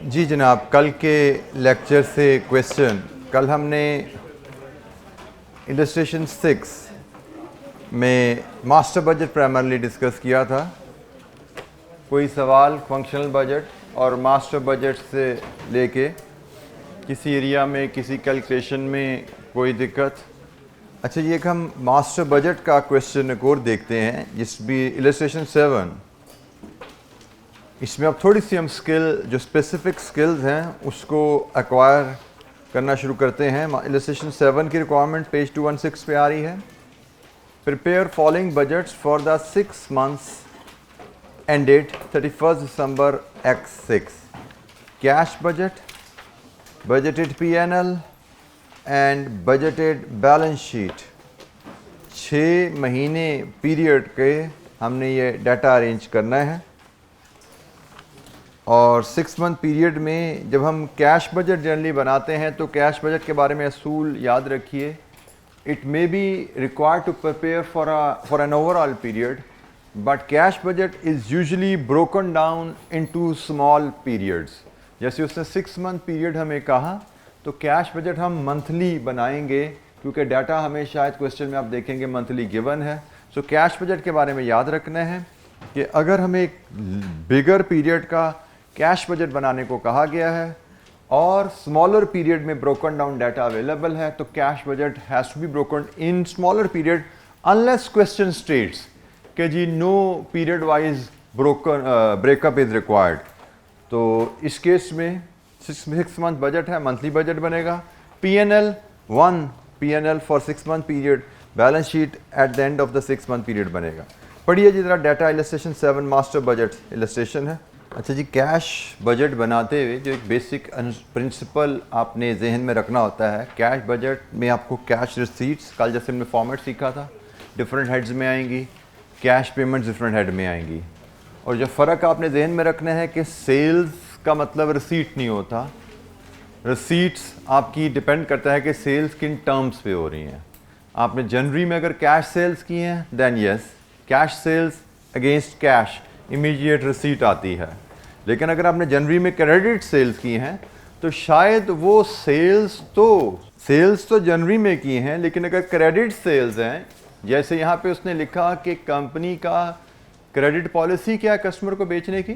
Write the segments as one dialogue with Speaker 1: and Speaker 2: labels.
Speaker 1: जी जनाब, कल के लेक्चर से क्वेश्चन, कल हमने इलस्ट्रेशन 6 में मास्टर बजट प्राइमरली डिस्कस किया था। कोई सवाल फंक्शनल बजट और मास्टर बजट से लेके किसी एरिया में किसी कैलकुलेशन में कोई दिक्कत? अच्छा, ये एक हम मास्टर बजट का क्वेश्चन एक और देखते हैं, जिस भी इलस्ट्रेशन 7। इसमें अब थोड़ी सी हम स्किल, जो स्पेसिफिक स्किल्स हैं, उसको एक्वायर करना शुरू करते हैं। इलस्ट्रेशन 7 की रिक्वायरमेंट पेज 216 पे आ रही है। Prepare following budgets for the 6 months ended 31 December X6। Cash budget, budgeted P&L and budgeted balance sheet. 6 महीने पीरियड के हमने ये डाटा अरेंज करना है। और 6 month पीरियड में जब हम कैश बजट जनरली बनाते हैं तो कैश बजट के बारे में असूल याद रखिए। It may be required to prepare for an overall period, but cash budget is usually broken down into small periods. जैसे उसने 6 month पीरियड हमें कहा, तो कैश बजट हम मंथली बनाएंगे, क्योंकि डाटा हमें शायद क्वेश्चन में आप देखेंगे मंथली गिवन है। सो कैश बजट के बारे में याद रखना है कि अगर हमें एक बिगर पीरियड का कैश बजट बनाने को कहा गया है और स्मॉलर पीरियड में ब्रोकन डाउन डाटा अवेलेबल है, तो cash budget has to be broken in smaller period unless question states कि जी no period wise breakup is required. तो इस केस में 6 month बजट है, मंथली बजट बनेगा। P&L 1 P&L for 6 month period, balance sheet at the end of the 6 month period बनेगा। पढ़िए जी जरा, data illustration 7 master budget illustration है। अच्छा जी, कैश बजट बनाते हुए जो एक बेसिक प्रिंसिपल आपने जहन में रखना होता है, कैश बजट में आपको कैश रिसीट्स, कल जैसे हमने फॉर्मेट सीखा था, डिफरेंट हेड्स में आएंगी, कैश पेमेंट्स डिफरेंट हेड में आएंगी। और जो फ़र्क आपने जहन में रखना है कि सेल्स का मतलब रिसीट नहीं होता। रिसीट्स आपकी डिपेंड करता है कि सेल्स किन टर्म्स पे हो रही हैं। आपने जनवरी में अगर कैश सेल्स की हैं, then yes, cash sales against cash immediate receipt आती है। लेकिन अगर आपने जनवरी में क्रेडिट सेल्स की हैं, तो शायद वो सेल्स तो जनवरी में की हैं, लेकिन अगर क्रेडिट सेल्स हैं, जैसे यहाँ पे उसने लिखा कि कंपनी का क्रेडिट पॉलिसी क्या है कस्टमर को बेचने की,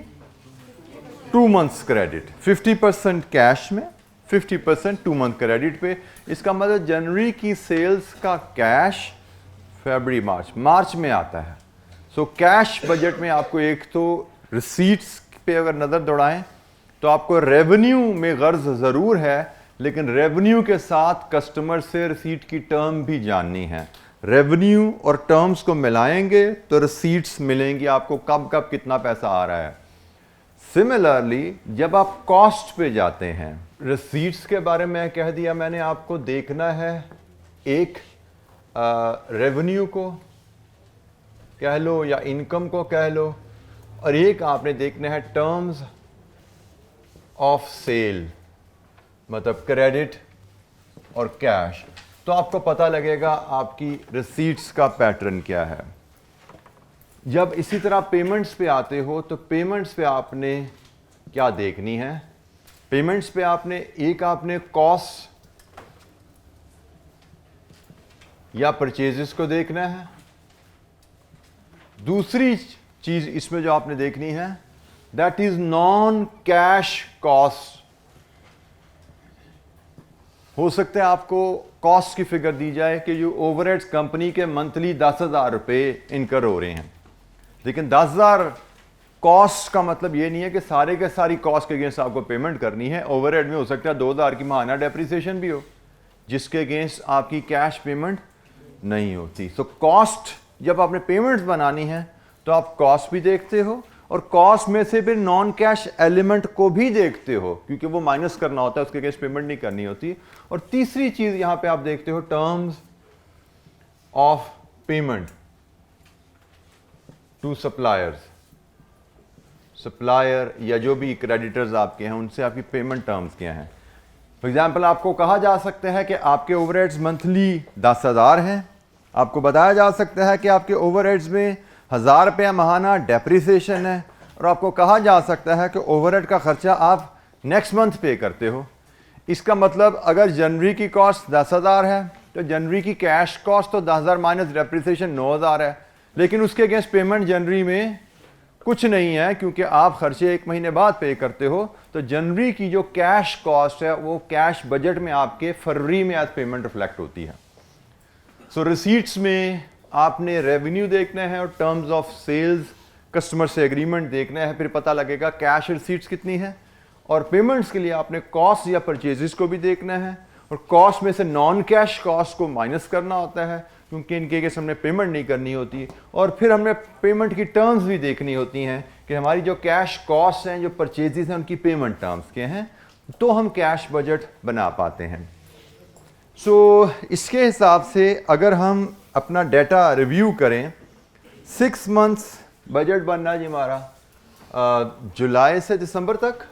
Speaker 1: 2 months क्रेडिट, 50% कैश में, 50% 2 month क्रेडिट पे। इसका मतलब जनवरी की सेल्स का कैश फरवरी मार्च में आता है। सो कैश बजट में आपको एक तो रिसीट्स पे अगर नज़र दौड़ाएं तो आपको रेवेन्यू में गर्ज ज़रूर है, लेकिन रेवेन्यू के साथ कस्टमर से रिसीट की टर्म भी जाननी है। रेवेन्यू और टर्म्स को मिलाएंगे तो रिसीट्स मिलेंगी आपको, कब कब कितना पैसा आ रहा है। सिमिलरली जब आप कॉस्ट पे जाते हैं, रिसीट्स के बारे में कह दिया मैंने आपको, देखना है एक रेवेन्यू को कह लो या इनकम को कह लो, और एक आपने देखना है टर्म्स ऑफ सेल, मतलब क्रेडिट और कैश। तो आपको पता लगेगा आपकी रिसीट्स का पैटर्न क्या है। जब इसी तरह पेमेंट्स पे आते हो, तो पेमेंट्स पे आपने क्या देखनी है? पेमेंट्स पे आपने कॉस्ट या परचेजेस को देखना है। दूसरी चीज इसमें जो आपने देखनी है, that is non cash cost. हो सकता है आपको कॉस्ट की फिगर दी जाए कि जो ओवरहेड्स कंपनी के मंथली 10,000 रुपए इनकर हो रहे हैं, लेकिन 10,000 कॉस्ट का मतलब ये नहीं है कि सारे के सारी कॉस्ट के अगेंस्ट आपको पेमेंट करनी है। ओवरहेड में हो सकता है 2,000 की माहाना डेप्रिसिएशन भी हो, जिसके अगेंस्ट आपकी कैश पेमेंट नहीं होती। सो कॉस्ट, जब आपने पेमेंट्स बनानी है तो आप कॉस्ट भी देखते हो, और कॉस्ट में से फिर नॉन कैश एलिमेंट को भी देखते हो, क्योंकि वो माइनस करना होता है, उसके अगेंस्ट पेमेंट नहीं करनी होती। और तीसरी चीज यहां पे आप देखते हो terms of payment to suppliers. Supplier या जो भी क्रेडिटर्स आपके हैं, उनसे आपकी पेमेंट टर्म्स क्या हैं। फॉर एग्जाम्पल, आपको कहा जा सकता है कि आपके ओवरहेड्स मंथली 10,000 हैं। आपको बताया जा सकता है कि आपके ओवरहेड्स में 1,000 रुपया महाना डेप्रिसिएशन है, और आपको कहा जा सकता है कि ओवरहेड का खर्चा आप नेक्स्ट मंथ पे करते हो। इसका मतलब अगर जनवरी की कॉस्ट 10,000 है तो जनवरी की कैश कॉस्ट तो 10,000 माइनस डेप्रिसिएशन 9,000 है, लेकिन उसके अगेंस्ट पेमेंट जनवरी में कुछ नहीं है क्योंकि आप खर्चे 1 महीने बाद पे करते हो। तो जनवरी की जो कैश कॉस्ट है वो कैश बजट में आपके फरवरी में आज पेमेंट रिफ्लेक्ट होती है। सो रिसीट्स में आपने रेवेन्यू देखना है और टर्म्स ऑफ सेल्स कस्टमर से एग्रीमेंट देखना है, फिर पता लगेगा कैश रिसीट्स कितनी है। और पेमेंट्स के लिए आपने कॉस्ट या परचेजेस को भी देखना है और कॉस्ट में से नॉन कैश कॉस्ट को माइनस करना होता है क्योंकि इनके केस हमने पेमेंट नहीं करनी होती। और फिर हमने पेमेंट की टर्म्स भी देखनी होती हैं कि हमारी जो कैश कॉस्ट हैं, जो परचेजेस हैं, उनकी पेमेंट टर्म्स के हैं, तो हम कैश बजट बना पाते हैं। सो इसके हिसाब से अगर हम अपना डाटा रिव्यू करें, 6 मंथ्स बजट बनना जी हमारा जुलाई से दिसंबर तक,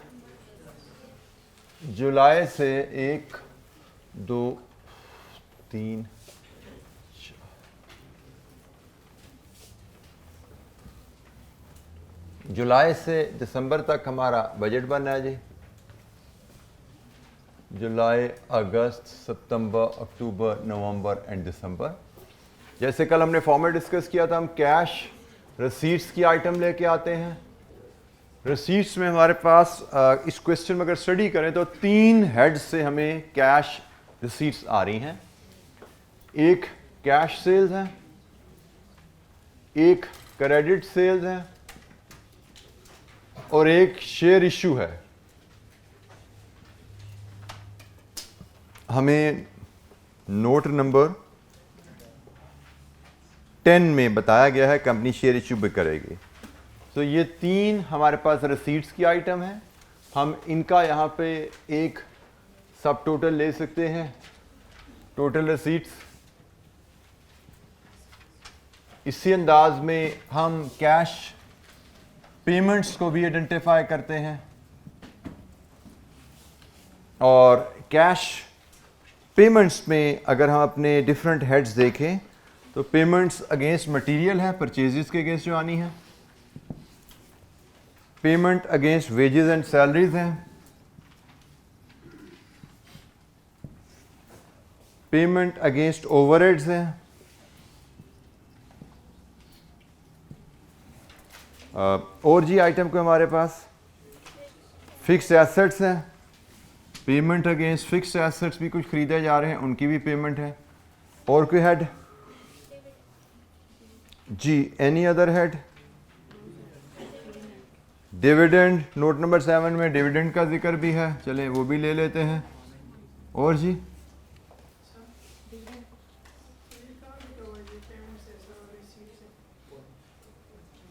Speaker 1: जुलाई से 1 2 3 जुलाई से दिसंबर तक हमारा बजट बनना है जी। जुलाई, अगस्त, सितंबर, अक्टूबर, नवंबर एंड दिसंबर। जैसे कल हमने फॉर्मेट डिस्कस किया था, हम कैश रिसीट्स की आइटम लेके आते हैं। रिसीट्स में हमारे पास इस क्वेश्चन में अगर स्टडी करें तो 3 हेड्स से हमें कैश रिसीट्स आ रही हैं। एक कैश सेल्स है, एक क्रेडिट सेल्स है और एक शेयर इशू है। हमें नोट नंबर 10 में बताया गया है कंपनी शेयर इशू भी करेगी। तो ये 3 हमारे पास रिसीट्स की आइटम है। हम इनका यहाँ पे एक सब टोटल ले सकते हैं, टोटल रिसीट्स। इसी अंदाज में हम कैश पेमेंट्स को भी आइडेंटिफाई करते हैं और कैश पेमेंट्स में अगर हम अपने डिफरेंट हेड्स देखें तो पेमेंट्स अगेंस्ट मटेरियल है, परचेजेस के अगेंस्ट जो आनी है। Payment against wages and salaries हैं। पेमेंट अगेंस्ट ओवरहेड्स हैं। और जी आइटम को हमारे पास फिक्स्ड एसेट्स हैं। पेमेंट अगेंस्ट फिक्स्ड एसेट्स भी कुछ खरीदे जा रहे हैं, उनकी भी पेमेंट है। और कोई हेड जी? Any other head? Dividend, note number 7 में डिविडेंड का जिक्र भी है, चलें वो भी ले लेते हैं। और जी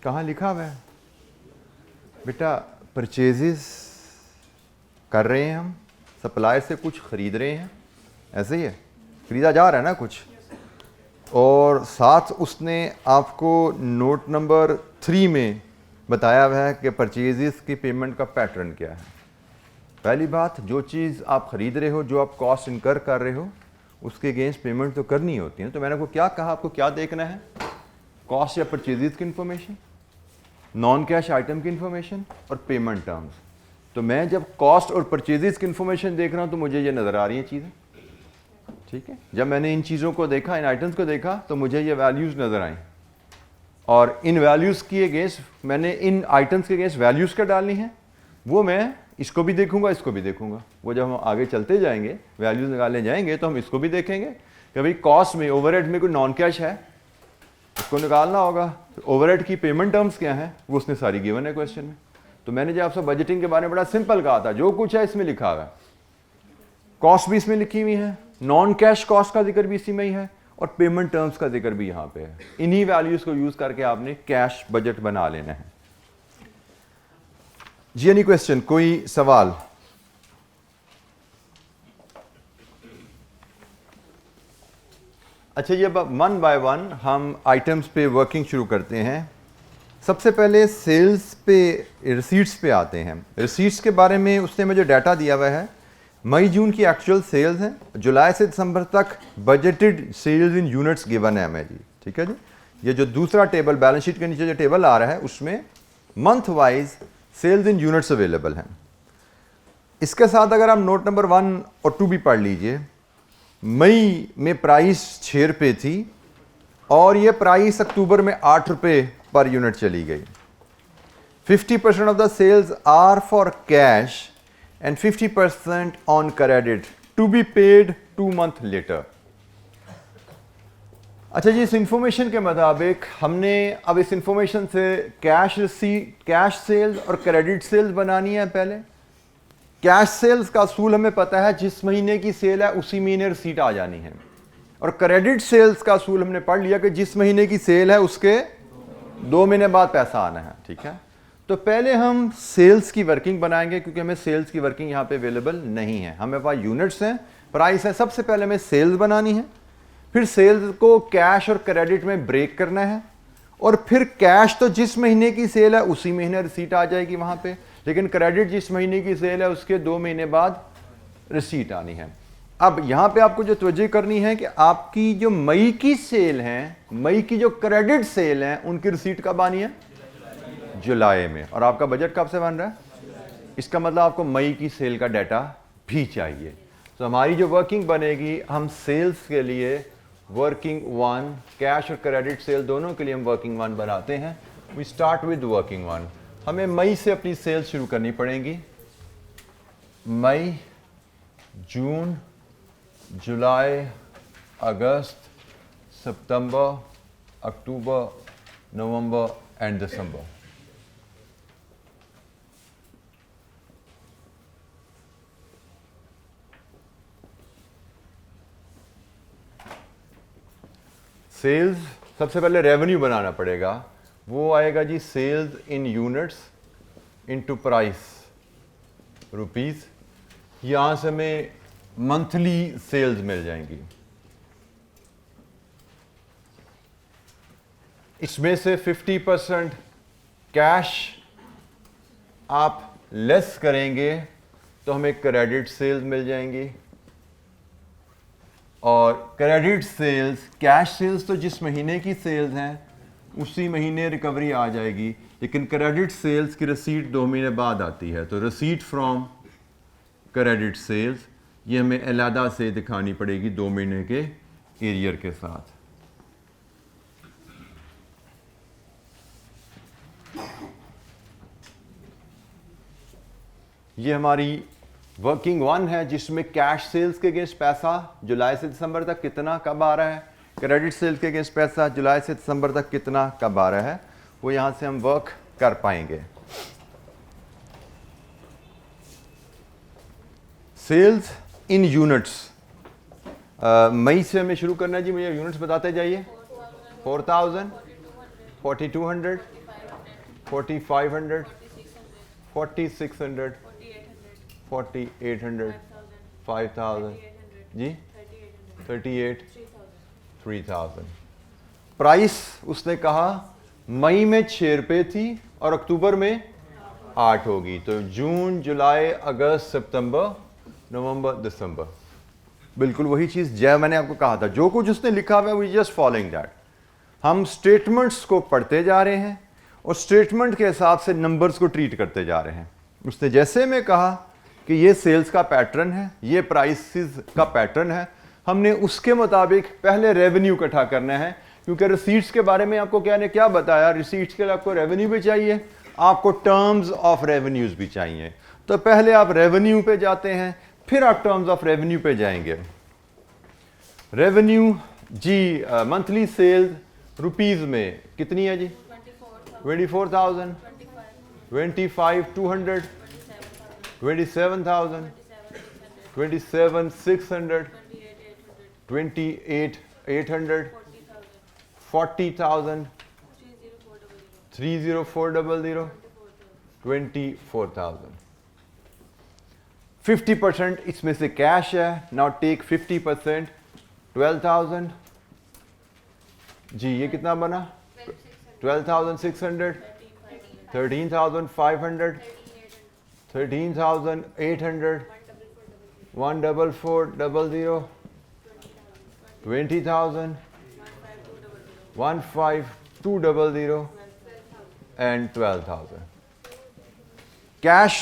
Speaker 1: कहाँ लिखा हुआ है बेटा? परचेजेस कर रहे हैं हम, सप्लायर से कुछ खरीद रहे हैं, ऐसे ही है, खरीदा जा रहा है ना कुछ। और साथ उसने आपको नोट नंबर 3 में बताया हुआ है कि परचेजेस की पेमेंट का पैटर्न क्या है। पहली बात, जो चीज़ आप खरीद रहे हो, जो आप कॉस्ट इनकर कर रहे हो, उसके अगेंस्ट पेमेंट तो करनी होती है। तो मैंने आपको क्या कहा, आपको क्या देखना है? कॉस्ट या परचेजेस की इंफॉर्मेशन, नॉन कैश आइटम की इंफॉर्मेशन और पेमेंट टर्म्स। तो मैं जब कॉस्ट और परचेजेस की इंफॉर्मेशन देख रहा हूँ तो मुझे ये नज़र आ रही हैं चीज़ें, ठीक है। जब मैंने इन चीज़ों को देखा, इन आइटम्स को देखा, तो मुझे ये वैल्यूज़ नज़र आई और इन वैल्यूज़ की अगेंस्ट मैंने इन आइटम्स के अगेंस्ट वैल्यूज़ क्या डालनी है, वो मैं इसको भी देखूंगा, इसको भी देखूंगा। वो जब हम आगे चलते जाएंगे, वैल्यूज़ निकालने जाएंगे, तो हम इसको भी देखेंगे कि भाई कॉस्ट में, ओवरहेड में कोई नॉन कैश है, उसको निकालना होगा। तो ओवरहेड की पेमेंट टर्म्स क्या हैं, वो उसने सारी गिवन है क्वेश्चन में। तो मैंने जब आपसे बजटिंग के बारे में बड़ा सिंपल कहा था, जो कुछ है इसमें लिखा हुआ है, कॉस्ट भी इसमें लिखी हुई है, नॉन कैश कॉस्ट का जिक्र भी इसी में ही है और पेमेंट टर्म्स का जिक्र भी यहाँ पे है। इन्हीं वैल्यूज को यूज करके आपने कैश बजट बना लेना है जी। एनी क्वेश्चन, कोई सवाल? अच्छा जी, अब 1 बाय 1 हम आइटम्स पे वर्किंग शुरू करते हैं। सबसे पहले सेल्स पे, रिसीट्स पे आते हैं। रिसीट्स के बारे में उसने मुझे डाटा दिया हुआ है, मई जून की एक्चुअल सेल्स हैं, जुलाई से दिसंबर तक बजटेड सेल्स इन यूनिट्स गिवन है हमें जी, ठीक है जी। ये जो दूसरा टेबल, बैलेंस शीट के नीचे जो टेबल आ रहा है, उसमें मंथ वाइज सेल्स इन यूनिट्स अवेलेबल हैं। इसके साथ अगर आप नोट नंबर 1 और 2 भी पढ़ लीजिए, मई में प्राइस 6 रुपये थी और ये प्राइस अक्टूबर में 8 रुपये पर यूनिट चली गई। 50% of the sales are for cash and 50% on credit to be paid 2 months later. अच्छा जी, इस इंफॉर्मेशन के मुताबिक हमने अब इस इंफॉर्मेशन से कैश रिसीट, कैश सेल्स और क्रेडिट सेल्स बनानी है। पहले कैश सेल्स का असूल हमें पता है, जिस महीने की सेल है उसी महीने रिसीट आ जानी है, और क्रेडिट सेल्स का असूल हमने पढ़ लिया कि जिस महीने की सेल है उसके 2 महीने बाद पैसा आना है। ठीक है, तो पहले हम सेल्स की वर्किंग बनाएंगे, क्योंकि हमें सेल्स की वर्किंग यहाँ पे अवेलेबल नहीं है। हमें पास यूनिट्स हैं, प्राइस है। सबसे पहले हमें सेल्स बनानी है, फिर सेल्स को कैश और क्रेडिट में ब्रेक करना है, और फिर कैश तो जिस महीने की सेल है उसी महीने रिसीट आ जाएगी वहाँ पे, लेकिन क्रेडिट जिस महीने की सेल है उसके 2 महीने बाद रिसीट आनी है। अब यहाँ पे आपको जो तवज्जो करनी है कि आपकी जो मई की सेल है, मई की जो क्रेडिट सेल है, उनकी रिसीट कब आनी है? जुलाई में। और आपका बजट कब से बन रहा है? इसका मतलब आपको मई की सेल का डाटा भी चाहिए। तो हमारी जो वर्किंग बनेगी, हम सेल्स के लिए वर्किंग 1, कैश और क्रेडिट सेल दोनों के लिए हम वर्किंग 1 बनाते हैं। We start with working 1। हमें मई से अपनी सेल्स शुरू करनी पड़ेंगी। मई, जून, जुलाई, अगस्त, सितंबर, अक्टूबर, नवंबर एंड दिसंबर। सेल्स, सबसे पहले रेवेन्यू बनाना पड़ेगा। वो आएगा जी सेल्स इन यूनिट्स इनटू प्राइस रुपीस। यहां से हमें मंथली सेल्स मिल जाएंगी। इसमें से 50% कैश आप लेस करेंगे तो हमें क्रेडिट सेल्स मिल जाएंगी, और क्रेडिट सेल्स, कैश सेल्स तो जिस महीने की सेल्स हैं उसी महीने रिकवरी आ जाएगी, लेकिन क्रेडिट सेल्स की रसीद 2 महीने बाद आती है। तो रसीद फ्रॉम क्रेडिट सेल्स ये हमें अलहदा से दिखानी पड़ेगी 2 महीने के एरियर के साथ। ये हमारी वर्किंग 1 है, जिसमें कैश सेल्स के अगेंस्ट पैसा जुलाई से दिसंबर तक कितना कब आ रहा है, क्रेडिट सेल्स के अगेंस्ट पैसा जुलाई से दिसंबर तक कितना कब आ रहा है, वो यहां से हम वर्क कर पाएंगे। सेल्स इन यूनिट्स, मई से हमें शुरू करना है जी। मुझे यूनिट्स बताते जाइए। 4000, 4200, 4500, 4600, 4800, 5000 जी, 38, 3000। प्राइस उसने कहा मई में 6 रुपये थी और अक्टूबर में 8 होगी, तो जून, जुलाई, अगस्त, सितंबर, नवंबर, दिसंबर। बिल्कुल वही चीज़ जय मैंने आपको कहा था, जो कुछ उसने लिखा हुआ है वी जस्ट फॉलोइंग दैट। हम स्टेटमेंट्स को पढ़ते जा रहे हैं और स्टेटमेंट के हिसाब से नंबर्स को ट्रीट करते जा रहे हैं। उसने जैसे में कहा कि ये सेल्स का पैटर्न है, ये प्राइसेस का पैटर्न है, हमने उसके मुताबिक पहले रेवेन्यू इकट्ठा करना है, क्योंकि रिसीट्स के बारे में आपको क्या ने क्या बताया, रिसीट्स के लिए आपको रेवेन्यू भी चाहिए, आपको टर्म्स ऑफ रेवेन्यूज भी चाहिए। तो पहले आप रेवेन्यू पे जाते हैं, फिर आप टर्म्स ऑफ रेवेन्यू पे जाएंगे। रेवेन्यू जी, मंथली सेल्स रुपीज में कितनी है जी? 24,000, 25,200, 27,000, 27,600, 28,800, 40,000, 30400, 24,000। 50% इसमें से कैश है। नाउ टेक 50%, 12,000 जी, ये कितना बना? 12,600, 13,500, 13,800, 14400, 20,000, 15200 and 12,000। कैश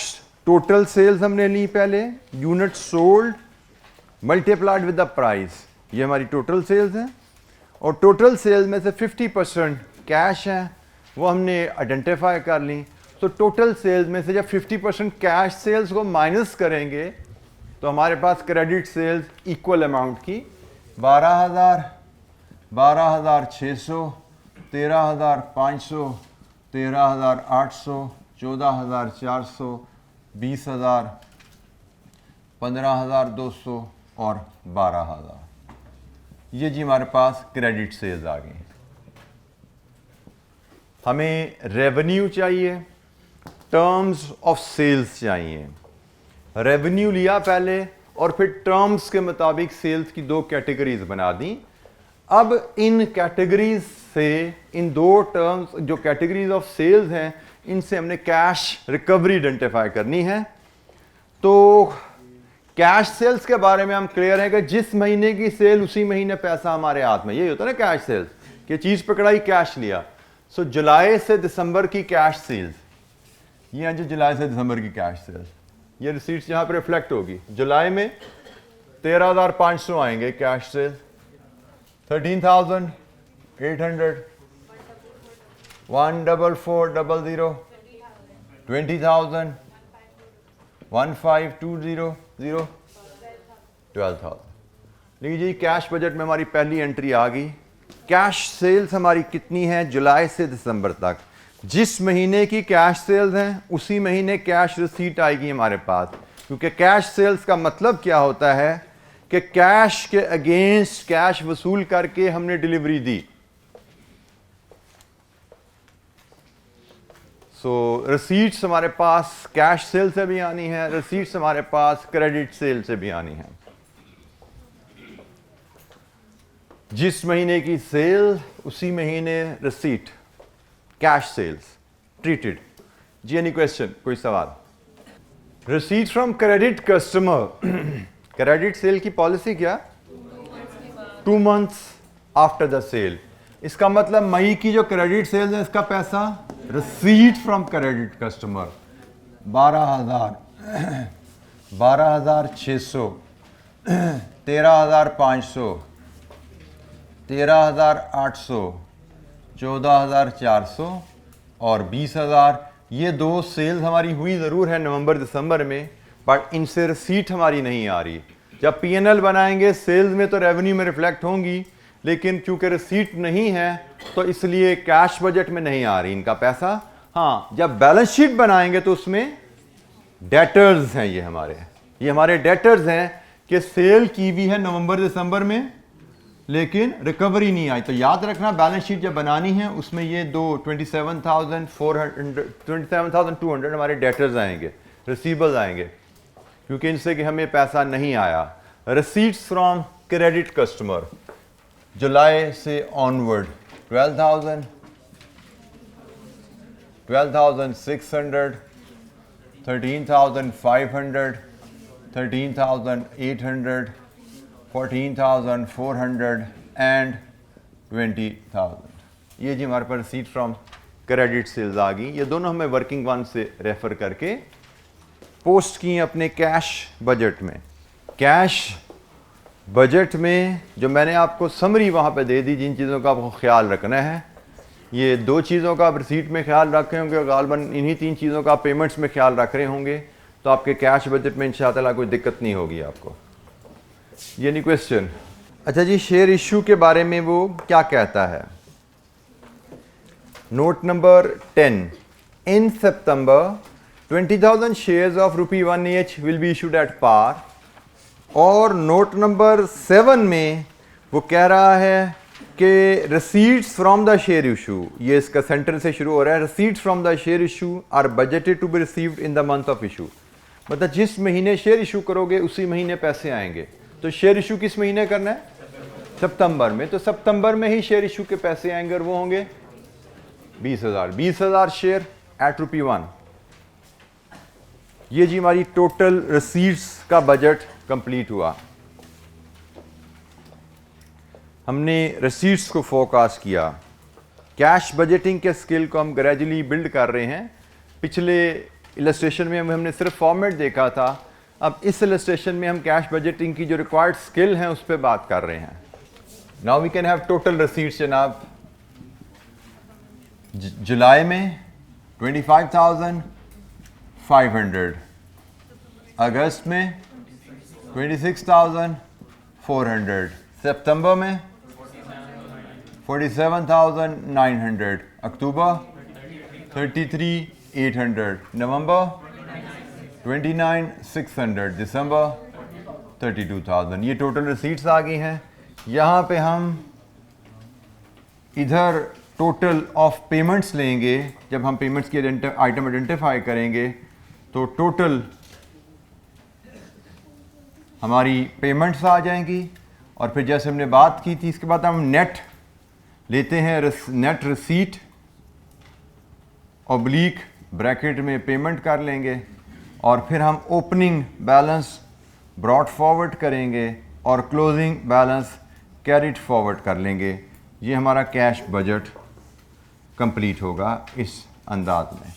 Speaker 1: टोटल सेल्स हमने ली पहले, unit sold multiplied with the price, ये हमारी टोटल सेल्स है। और टोटल सेल्स में से 50% कैश है, वो हमने आइडेंटिफाई कर ली। तो टोटल सेल्स में से जब 50% कैश सेल्स को माइनस करेंगे तो हमारे पास क्रेडिट सेल्स इक्वल अमाउंट की 12,000, 12,600, 13,500, 13,800, 14,400, 20,000, 15,200 और 12,000। ये जी हमारे पास क्रेडिट सेल्स आ गई। हमें रेवेन्यू चाहिए, टर्म्स ऑफ सेल्स चाहिए। रेवेन्यू लिया पहले और फिर टर्म्स के मुताबिक सेल्स की दो कैटेगरीज बना दी। अब इन कैटेगरीज से, इन दो टर्म्स जो कैटेगरीज ऑफ सेल्स हैं, इनसे हमने कैश रिकवरी आइडेंटिफाई करनी है। तो कैश सेल्स के बारे में हम क्लियर है कि जिस महीने की सेल उसी महीने पैसा हमारे हाथ में, यही होता है ना कैश सेल्स, कि चीज पकड़ाई कैश लिया। सो जुलाई से दिसंबर की कैश सेल्स, ये है जो जुलाई से दिसंबर की कैश सेल्स, ये रिसीट्स यहां पर रिफ्लेक्ट होगी। जुलाई में 13,500 आएंगे कैश सेल्स, 13,800, 1,4,4,0,0, 20,000, 1,5,2,0, 12,000। लीजिए कैश बजट में हमारी पहली एंट्री आ गई। कैश सेल्स हमारी कितनी है जुलाई से दिसंबर तक। जिस महीने की कैश सेल्स हैं उसी महीने कैश रिसीट आएगी हमारे पास, क्योंकि कैश सेल्स का मतलब क्या होता है कि कैश के अगेंस्ट कैश वसूल करके हमने डिलीवरी दी। सो रिसीट्स हमारे पास कैश सेल से भी आनी है, रिसीट्स हमारे पास क्रेडिट सेल से भी आनी है। जिस महीने की सेल उसी महीने रिसीट, कैश सेल्स ट्रीटेड। जी एनी क्वेश्चन, कोई सवाल? Receipt from credit customer, credit sale की पॉलिसी क्या? 2 months आफ्टर द सेल। इसका मतलब मई की जो क्रेडिट सेल है इसका पैसा रिसीट फ्रॉम क्रेडिट कस्टमर 12,000, 12,600, 13,500, 13,800, 14,400 और 20,000। ये दो सेल्स हमारी हुई ज़रूर है नवंबर दिसंबर में, बट इनसे रिसीट हमारी नहीं आ रही। जब पीएनएल बनाएंगे सेल्स में तो रेवेन्यू में रिफ्लेक्ट होंगी, लेकिन क्योंकि रिसीट नहीं है तो इसलिए कैश बजट में नहीं आ रही इनका पैसा। हाँ, जब बैलेंस शीट बनाएंगे तो उसमें डेटर्स हैं, ये हमारे डेटर्स हैं कि सेल की भी है नवंबर दिसंबर में लेकिन रिकवरी नहीं आई। तो याद रखना बैलेंस शीट जब बनानी है उसमें ये दो 27,200 हमारे डेटर्स आएंगे, रिसीवेबल्स आएंगे, क्योंकि इनसे कि हमें पैसा नहीं आया। रिसीट्स फ्रॉम क्रेडिट कस्टमर जुलाई से ऑनवर्ड 12,000, 12,600, 13,500, 13,800, 14,400 एंड 20,000। ये जी हमारे पास रिसीट फ्रॉम क्रेडिट सेल्स आ गई। ये दोनों हमें वर्किंग वन से रेफर करके पोस्ट की अपने कैश बजट में। कैश बजट में जो मैंने आपको समरी वहाँ पे दे दी, जिन चीज़ों का आपको ख्याल रखना है, ये दो चीज़ों का आप रिसीट में ख्याल रखे होंगे, गालबन इन्हीं 3 चीज़ों का आप पेमेंट्स में ख्याल रख रहे होंगे, तो आपके कैश बजट में इंशाअल्लाह कोई दिक्कत नहीं होगी आपको। ये नहीं क्वेश्चन। अच्छा जी, शेयर इशू के बारे में वो क्या कहता है? Note number 10, in September 20,000 shares of ₹1 each will be issued at par. और नोट नंबर 7 में वो कह रहा है कि receipts from the share issue, ये इसका सेंटर से शुरू हो रहा है, receipts from the share issue are budgeted to be received in the month of issue. मतलब जिस महीने शेयर इशू करोगे उसी महीने पैसे आएंगे। तो शेयर इशू किस महीने करना है? सितंबर में। तो सितंबर में ही शेयर इशू के पैसे आएंगे और वो होंगे 20,000, 20,000 शेयर एट ₹1। ये जी हमारी टोटल रिसीट्स का बजट कंप्लीट हुआ। हमने रिसीट्स को फोरकास्ट किया। कैश बजटिंग के स्किल को हम ग्रेजुअली बिल्ड कर रहे हैं। पिछले इलस्ट्रेशन में हमने सिर्फ फॉर्मेट देखा था, अब इस इलस्ट्रेशन में हम कैश बजटिंग की जो रिक्वायर्ड स्किल हैं उस पर बात कर रहे हैं। Now we can have total receipts जनाब। जुलाई में 25,500, अगस्त में 26,400, सितंबर में 47,900, अक्टूबर 33,800, नवंबर 29,600, दिसंबर 32,000। ये टोटल रिसीट्स आ गई हैं। यहाँ पे हम इधर टोटल ऑफ पेमेंट्स लेंगे। जब हम पेमेंट्स की आइटम आइडेंटिफाई करेंगे तो टोटल हमारी पेमेंट्स आ जाएंगी, और फिर जैसे हमने बात की थी इसके बाद हम नेट लेते हैं, नेट रिसीट ऑब्लिक ब्रैकेट में पेमेंट कर लेंगे, और फिर हम ओपनिंग बैलेंस ब्रॉट फॉरवर्ड करेंगे और क्लोजिंग बैलेंस कैरिड फॉरवर्ड कर लेंगे। ये हमारा कैश बजट कंप्लीट होगा इस अंदाज में।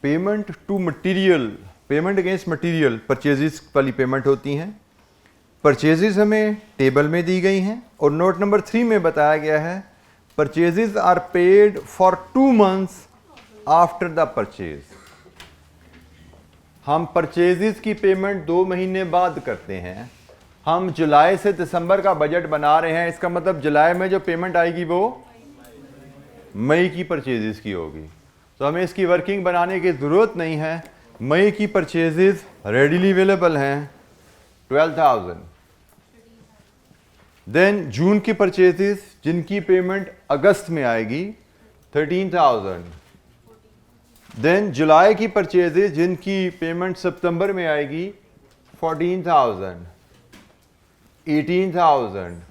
Speaker 1: Payment to material, payment against material, purchases वाली पेमेंट होती हैं। परचेजेस हमें टेबल में दी गई हैं और नोट नंबर 3 में बताया गया है purchases are paid for 2 months after the purchase. हम परचेजेस की पेमेंट 2 महीने बाद करते हैं। हम जुलाई से दिसंबर का बजट बना रहे हैं, इसका मतलब जुलाई में जो पेमेंट आएगी वो मई की परचेजेस की होगी, तो हमें इसकी वर्किंग बनाने की ज़रूरत नहीं है। मई की परचेजेस रेडीली अवेलेबल हैं 12,000। देन जून की परचेजेस जिनकी पेमेंट अगस्त में आएगी 13,000। देन जुलाई की परचेजेस जिनकी पेमेंट सितंबर में आएगी 14,000, 18,000,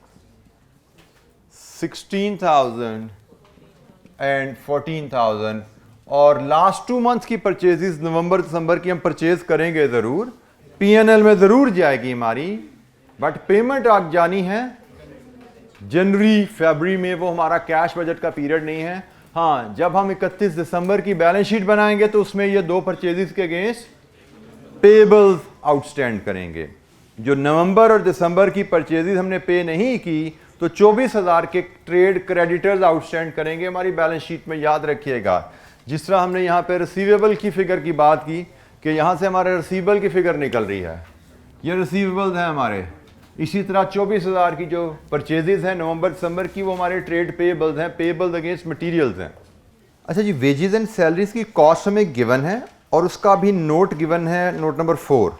Speaker 1: 16,000 एंड 14,000। और लास्ट 2 months की परचेजेस नवंबर दिसंबर की हम परचेज करेंगे ज़रूर, पीएनएल में ज़रूर जाएगी हमारी, बट पेमेंट आ जानी है जनवरी फरवरी में। वो हमारा कैश बजट का पीरियड नहीं है। हाँ, जब हम 31 दिसंबर की बैलेंस शीट बनाएंगे तो उसमें ये 2 परचेजेस के अगेंस्ट पेबल्स आउटस्टैंड करेंगे। जो नवंबर और दिसंबर की परचेजेस हमने पे नहीं की तो 24,000 के ट्रेड क्रेडिटर्स आउटस्टैंड करेंगे हमारी बैलेंस शीट में, याद रखिएगा। जिस तरह हमने यहाँ पे रिसीवेबल की फिगर की बात की कि यहाँ से हमारे रिसीवेबल की फिगर निकल रही है, ये रिसीवेबल्स हैं हमारे। इसी तरह 24,000 की जो परचेजेस हैं नवंबर दिसंबर की, वो हमारे ट्रेड पेबल्स हैं, पेबल्स अगेंस्ट मटेरियल्स हैं। अच्छा जी, वेजेस एंड सैलरीज की कॉस्ट हमें गिवन है और उसका भी नोट गिवन है, note number 4।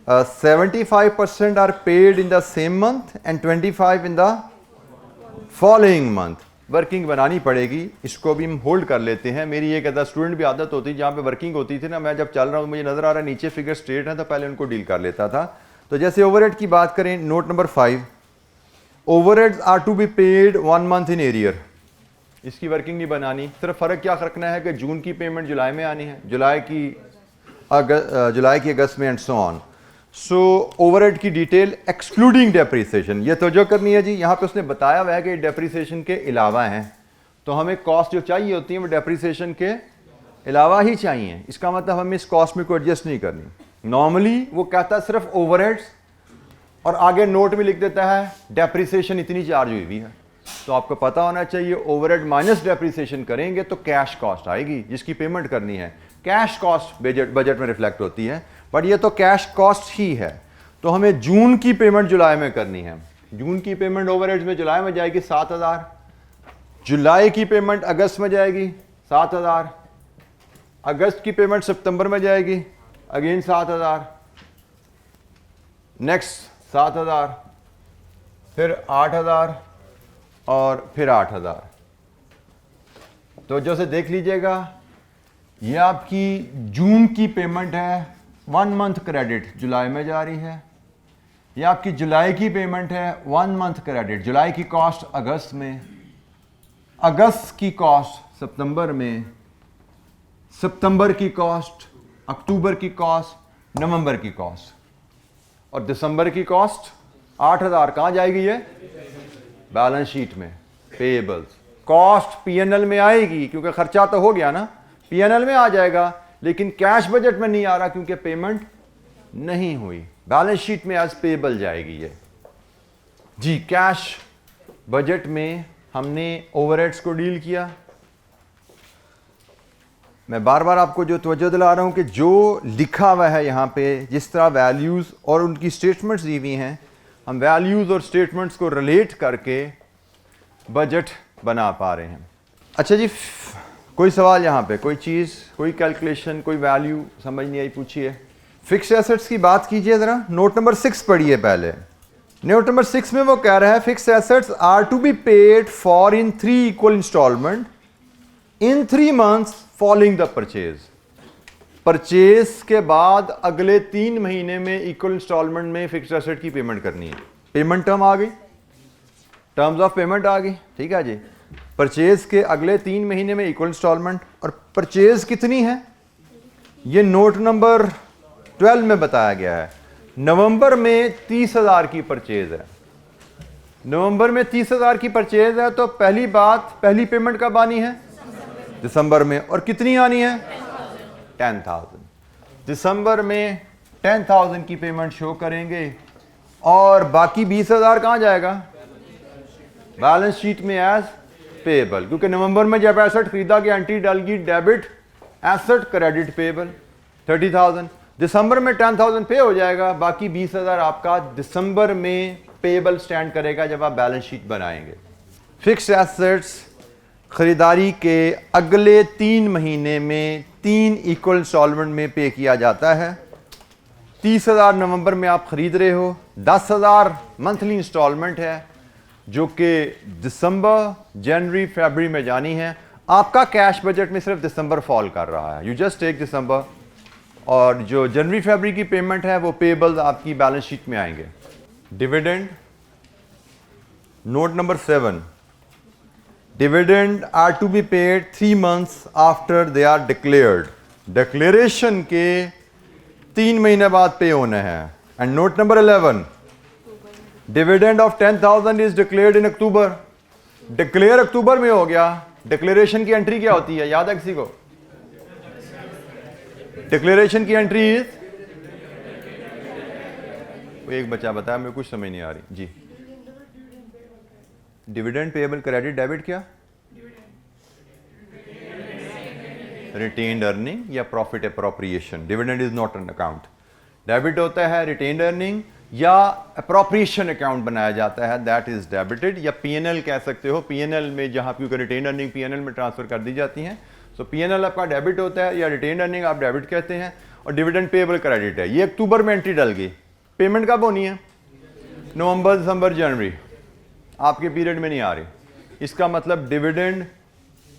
Speaker 1: 75% are paid in the same month and 25 in the following month. Working बनानी पड़ेगी, इसको भी हम होल्ड कर लेते हैं। मेरी एक अदा स्टूडेंट भी आदत होती जहाँ पे वर्किंग होती थी ना, मैं जब चल रहा हूँ मुझे नजर आ रहा है नीचे फिगर स्ट्रेट है तो पहले उनको डील कर लेता था। तो जैसे ओवरहेड की बात करें, note number 5, overheads are to be paid 1 month in arrear. इसकी वर्किंग नहीं बनानी, सिर्फ फर्क क्या रखना है कि जून की पेमेंट जुलाई में आनी है, जुलाई की अगस्त में and so on. So overhead की डिटेल एक्सक्लूडिंग डेप्रिसिएशन, ये तवज्जो करनी है जी। यहाँ पे उसने बताया हुआ है कि डेप्रिसिएशन के अलावा हैं, तो हमें कॉस्ट जो चाहिए होती है वो डेप्रिसिएशन के अलावा ही चाहिए। इसका मतलब हमें इस कॉस्ट में कोई एडजस्ट नहीं करनी। नॉर्मली वो कहता है सिर्फ ओवरहेड्स और आगे नोट में लिख देता है डेप्रिसिएशन इतनी चार्ज हुई हुई है। तो आपको पता होना चाहिए ओवरहेड माइनस डेप्रिसिएशन करेंगे तो कैश कॉस्ट आएगी जिसकी पेमेंट करनी है। कैश कॉस्ट बजट में रिफ्लेक्ट होती है, बट ये तो कैश कॉस्ट ही है। तो हमें जून की पेमेंट जुलाई में करनी है। जून की पेमेंट ओवरहेड्स में जुलाई में जाएगी 7,000, जुलाई की पेमेंट अगस्त में जाएगी 7,000, अगस्त की पेमेंट सितंबर में जाएगी अगेन 7,000, नेक्स्ट 7,000, फिर 8,000 और फिर 8,000। तो जैसे देख लीजिएगा, ये आपकी जून की पेमेंट है, 1 month क्रेडिट जुलाई में जा रही है। ये आपकी जुलाई की पेमेंट है, 1 month क्रेडिट, जुलाई की कॉस्ट अगस्त में, अगस्त की कॉस्ट सितंबर में, सितंबर की कॉस्ट अक्टूबर की कॉस्ट, नवंबर की कॉस्ट, और दिसंबर की कॉस्ट 8,000 कहाँ जाएगी? ये बैलेंस शीट में पेएबल्स। कॉस्ट पीएनएल में आएगी क्योंकि खर्चा तो हो गया ना, पीएनएल में आ जाएगा, लेकिन कैश बजट में नहीं आ रहा क्योंकि पेमेंट नहीं हुई। बैलेंस शीट में एज पेएबल जाएगी ये जी। कैश बजट में हमने ओवरहेड्स को डील किया। मैं बार बार आपको जो तवज्जो दिला रहा हूं कि जो लिखा हुआ है यहां पे, जिस तरह वैल्यूज और उनकी स्टेटमेंट्स दी हुई हैं, हम वैल्यूज और स्टेटमेंट्स को रिलेट करके बजट बना पा रहे हैं। अच्छा जी, कोई सवाल यहाँ पे, कोई चीज़, कोई कैलकुलेशन, कोई वैल्यू समझ नहीं आई, पूछिए। फिक्स एसेट्स की बात कीजिए ज़रा। नोट नंबर 6 पढ़िए पहले। नोट नंबर 6 में वो कह रहा है fix assets are to be paid for in 3 equal instalment in 3 months following the purchase. Purchase के बाद अगले 3 महीने में इक्वल इंस्टॉलमेंट में फिक्स एसेट की पेमेंट करनी है। पेमेंट टर्म आ गई, टर्म्स ऑफ पेमेंट आ गई, ठीक है जी। परचेज के अगले 3 महीने में इक्वल इंस्टॉलमेंट, और परचेज कितनी है ये नोट नंबर 12 में बताया गया है। नवंबर में 30,000 की परचेज है। नवंबर में 30,000 की परचेज है, तो पहली बात, पहली पेमेंट कब आनी है? दिसंबर में। और कितनी आनी है? 10,000। दिसंबर में 10,000 की पेमेंट शो करेंगे, और बाकी 20,000 कहां जाएगा? बैलेंस शीट में एज पेएबल, क्योंकि नवंबर में जब एसेट खरीदा गया एंट्री डालगी डेबिट एसेट क्रेडिट पेएबल 30,000। दिसंबर में 10,000 पे हो जाएगा, बाकी 20,000 आपका दिसंबर में पेएबल स्टैंड करेगा जब आप बैलेंस शीट बनाएंगे। फिक्स्ड एसेट्स खरीदारी के अगले 3 महीने में 3 इक्वल इंस्टॉलमेंट में पे किया जाता है। 30,000 नवंबर में आप खरीद रहे हो, 10,000 मंथली इंस्टॉलमेंट है जो कि दिसंबर, जनवरी, फरवरी में जानी है। आपका कैश बजट में सिर्फ दिसंबर फॉल कर रहा है, यू जस्ट टेक दिसंबर, और जो जनवरी फरवरी की पेमेंट है वो पेएबल्स आपकी बैलेंस शीट में आएंगे। Dividend, note number 7, dividend are to be paid 3 months after they are declared. Declaration के 3 महीने बाद पे होने हैं। And note number 11, dividend of 10,000 is declared in October. Declare अक्टूबर में हो गया, डिक्लेरेशन की एंट्री क्या होती है, याद है किसी को? डिक्लेरेशन की एंट्री इज, एक बच्चा बताया, मेरे कुछ समझ नहीं आ रही जी। डिविडेंड पेएबल क्रेडिट डेबिट क्या? रिटेन्ड अर्निंग या profit appropriation. Dividend is not an account. Debit होता है रिटेन्ड अर्निंग या अप्रोप्रिएशन अकाउंट बनाया जाता है, दैट इज डेबिटेड, या पीएनएल कह सकते हो। पीएनएल में जहां क्योंकि रिटेन्ड अर्निंग पीएनएल में ट्रांसफर कर दी जाती हैं, सो पीएनएल आपका डेबिट होता है या रिटेन्ड अर्निंग आप डेबिट कहते हैं, और डिविडेंड पेएबल क्रेडिट है। ये अक्टूबर में एंट्री डल गई, पेमेंट कब होनी है? नवंबर, दिसंबर, जनवरी, आपके पीरियड में नहीं आ रही। इसका मतलब dividend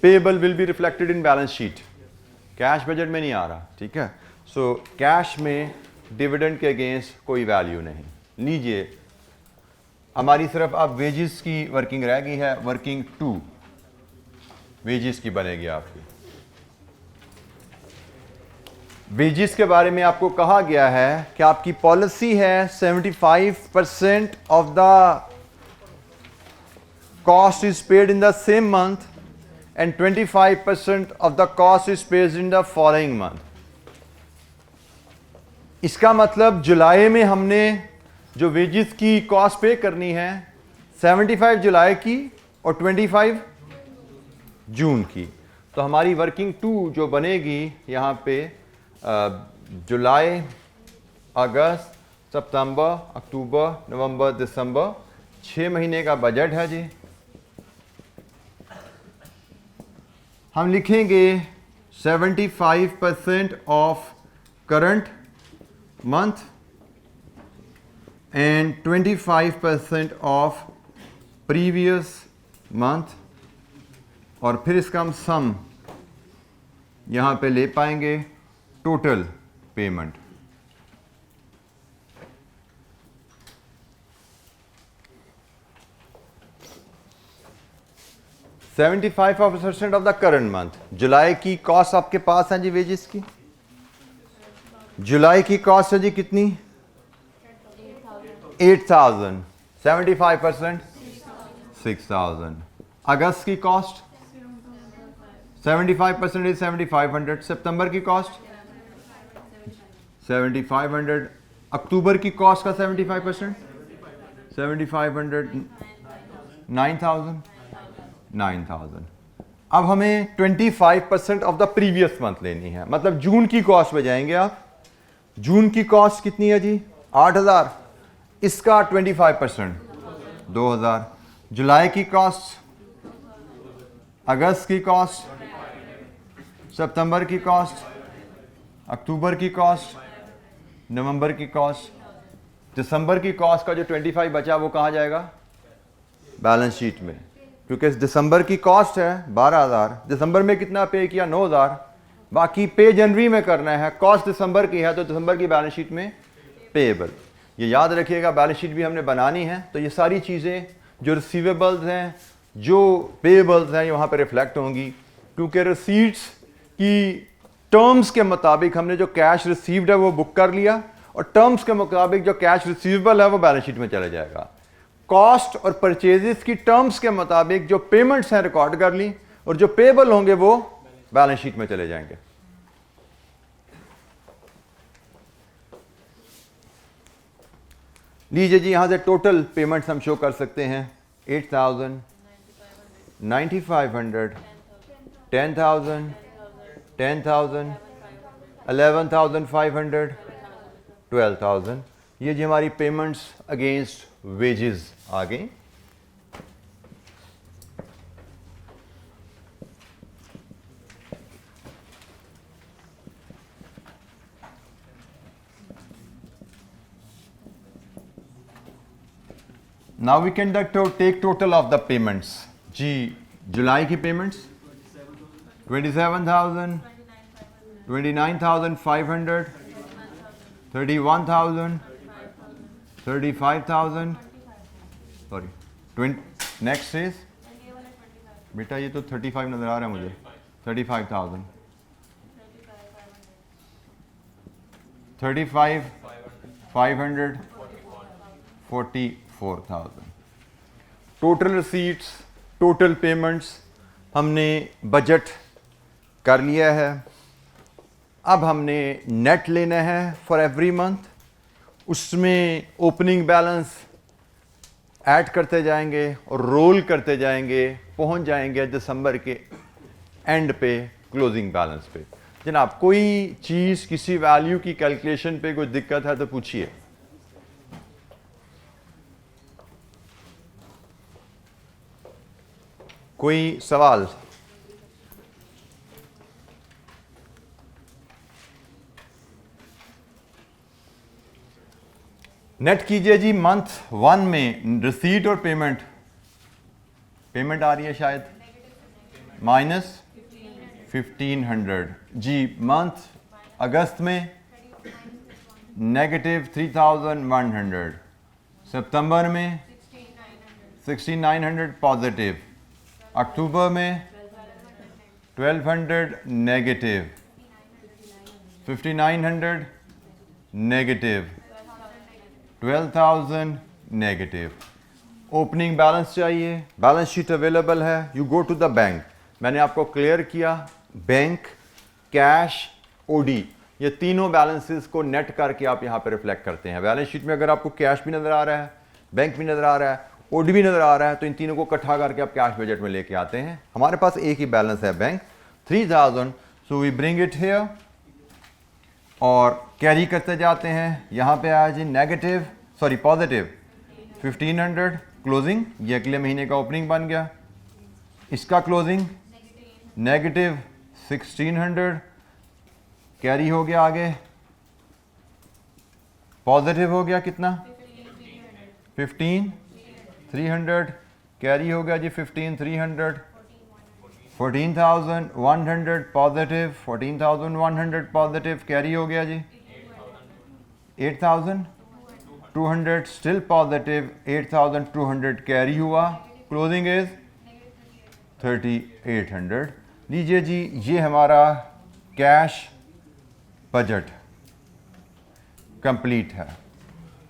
Speaker 1: payable will be reflected in balance sheet, cash budget में नहीं आ रहा, ठीक है। सो कैश में डिविडेंड के अगेंस्ट कोई वैल्यू नहीं। लीजिए, हमारी सिर्फ अब वेजेस की वर्किंग रह गई है, वर्किंग 2 वेजेस की बनेगी आपकी। वेजेस के बारे में आपको कहा गया है कि आपकी पॉलिसी है 75% of the cost is paid in the same month and 25% of the cost is paid in the following month. इसका मतलब जुलाई में हमने जो वेजेस की कॉस्ट पे करनी है 75 जुलाई की और 25 जून की। तो हमारी वर्किंग 2 जो बनेगी यहाँ पे जुलाई, अगस्त, सितंबर, अक्टूबर, नवंबर, दिसंबर, 6 महीने का बजट है जी। हम लिखेंगे 75% of current month and 25% of previous month, और फिर इसका हम सम यहां पे ले पाएंगे, total payment. %75 of the current month. जुलाई की कॉस्ट आपके पास है जी वेजेस की। जुलाई की कॉस्ट है जी कितनी? 8,000। 75% 6000. अगस्त की कॉस्ट 75% इज 7500. सितंबर की कॉस्ट 7500. अक्टूबर की कॉस्ट का 75% 7500. 9000. 9000. अब हमें 25% ऑफ द प्रीवियस मंथ लेनी है, मतलब जून की कॉस्ट पे जाएंगे आप. जून की कॉस्ट कितनी है जी? 8000. इसका 25% 2000. जुलाई की कॉस्ट, अगस्त की कॉस्ट, सितंबर की कॉस्ट, अक्टूबर की कॉस्ट, नवंबर की कॉस्ट, दिसंबर की कॉस्ट का जो 25 बचा वो कहाँ जाएगा? बैलेंस शीट में, क्योंकि दिसंबर की कॉस्ट है 12000. दिसंबर में कितना पे किया? 9000. बाकी पे जनवरी में करना है, कॉस्ट दिसंबर की है तो दिसंबर की बैलेंस शीट में पेएबल. ये याद रखिएगा, बैलेंस शीट भी हमने बनानी है तो ये सारी चीज़ें जो रिसीवेबल्स हैं, जो पेएबल्स हैं, वहाँ पे रिफ्लेक्ट होंगी, क्योंकि रिसीट्स की टर्म्स के मुताबिक हमने जो कैश रिसीव्ड है वो बुक कर लिया और टर्म्स के मुताबिक जो कैश रिसीवेबल है वो बैलेंस शीट में चला जाएगा. कॉस्ट और परचेजेस की टर्म्स के मुताबिक जो पेमेंट्स हैं रिकॉर्ड कर ली और जो पेएबल होंगे वो बैलेंस शीट में चले जाएंगे. लीजिए जी, यहां से टोटल पेमेंट्स हम शो कर सकते हैं. 8000, 9500, 10000, 10000, 11500, 12000. ये जी हमारी पेमेंट्स अगेंस्ट वेजेस आ गई. Now we can take total of the payments. जी, जुलाई की पेमेंट्स 27,000, 29,500, 31,000, 35,000. सॉरी, नेक्स्ट इज बेटा, ये तो 35 नजर आ रहा है मुझे. 35,000, 35,500, 44,000. टोटल रिसीट्स, टोटल पेमेंट्स हमने बजट कर लिया है. अब हमने नेट लेना है फॉर एवरी मंथ. उसमें ओपनिंग बैलेंस ऐड करते जाएंगे और रोल करते जाएंगे, पहुंच जाएंगे दिसंबर के एंड पे क्लोजिंग बैलेंस पे. जनाब, कोई चीज़ किसी वैल्यू की कैलकुलेशन पे कोई दिक्कत है तो पूछिए. कोई सवाल? नेट कीजिए जी. मंथ 1 में रिसीट और पेमेंट आ रही है शायद -1500 जी. मंथ अगस्त में -3100. सितंबर में 16900 पॉजिटिव. अक्टूबर में 1200 negative. 5900 negative. 12,000 negative. Opening balance चाहिए, बैलेंस शीट अवेलेबल है. You go to the bank. मैंने आपको क्लियर किया, बैंक, कैश, ओडी, ये तीनों बैलेंसेस को नेट करके आप यहाँ पे रिफ्लेक्ट करते हैं. बैलेंस शीट में अगर आपको कैश भी नज़र आ रहा है, बैंक भी नज़र आ रहा है, ओडी भी नज़र आ रहा है, तो इन तीनों को इकट्ठा करके आप कैश बजट में लेके आते हैं. हमारे पास एक ही बैलेंस है bank 3000, so we bring it here और कैरी करते जाते हैं. यहाँ पे आया जी नेगेटिव, सॉरी पॉजिटिव 1500 क्लोजिंग. ये अगले महीने का ओपनिंग बन गया. इसका क्लोजिंग नेगेटिव 1600 कैरी हो गया. आगे पॉजिटिव हो गया कितना? 15,300 कैरी हो गया जी. 15,300. 14,100 पॉजिटिव. 14,100 पॉजिटिव कैरी हो गया जी. 8,200 स्टिल पॉजिटिव. 8,200 कैरी हुआ. Closing is 3,800. लीजिए जी, ये हमारा कैश बजट कंप्लीट है.